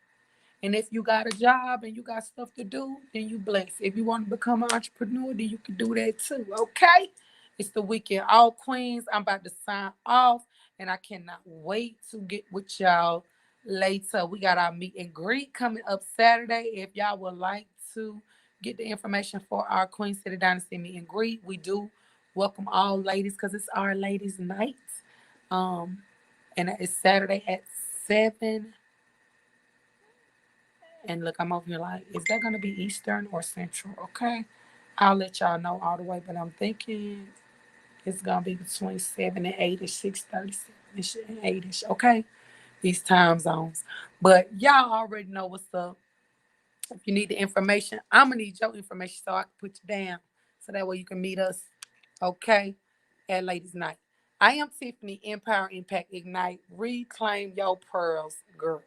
And if you got a job and you got stuff to do, then you blessed. If you want to become an entrepreneur, then you can do that too. Okay? It's the weekend. All queens, I'm about to sign off. And I cannot wait to get with y'all later. We got our meet and greet coming up Saturday. If y'all would like to get the information for our Queen City Dynasty meet and greet, we do welcome all ladies because it's our ladies' night. Um, and it's Saturday at 7. And look, I'm over here like, is that gonna be Eastern or Central? Okay. I'll let y'all know all the way, but I'm thinking it's gonna be between 7 and 8ish, 6:37ish and 8ish. Okay. These time zones. But y'all already know what's up. If you need the information, I'm gonna need your information so I can put you down. So that way you can meet us, okay, at Ladies Night. I am Tiffany, Empower Impact Ignite. Reclaim your pearls, girl.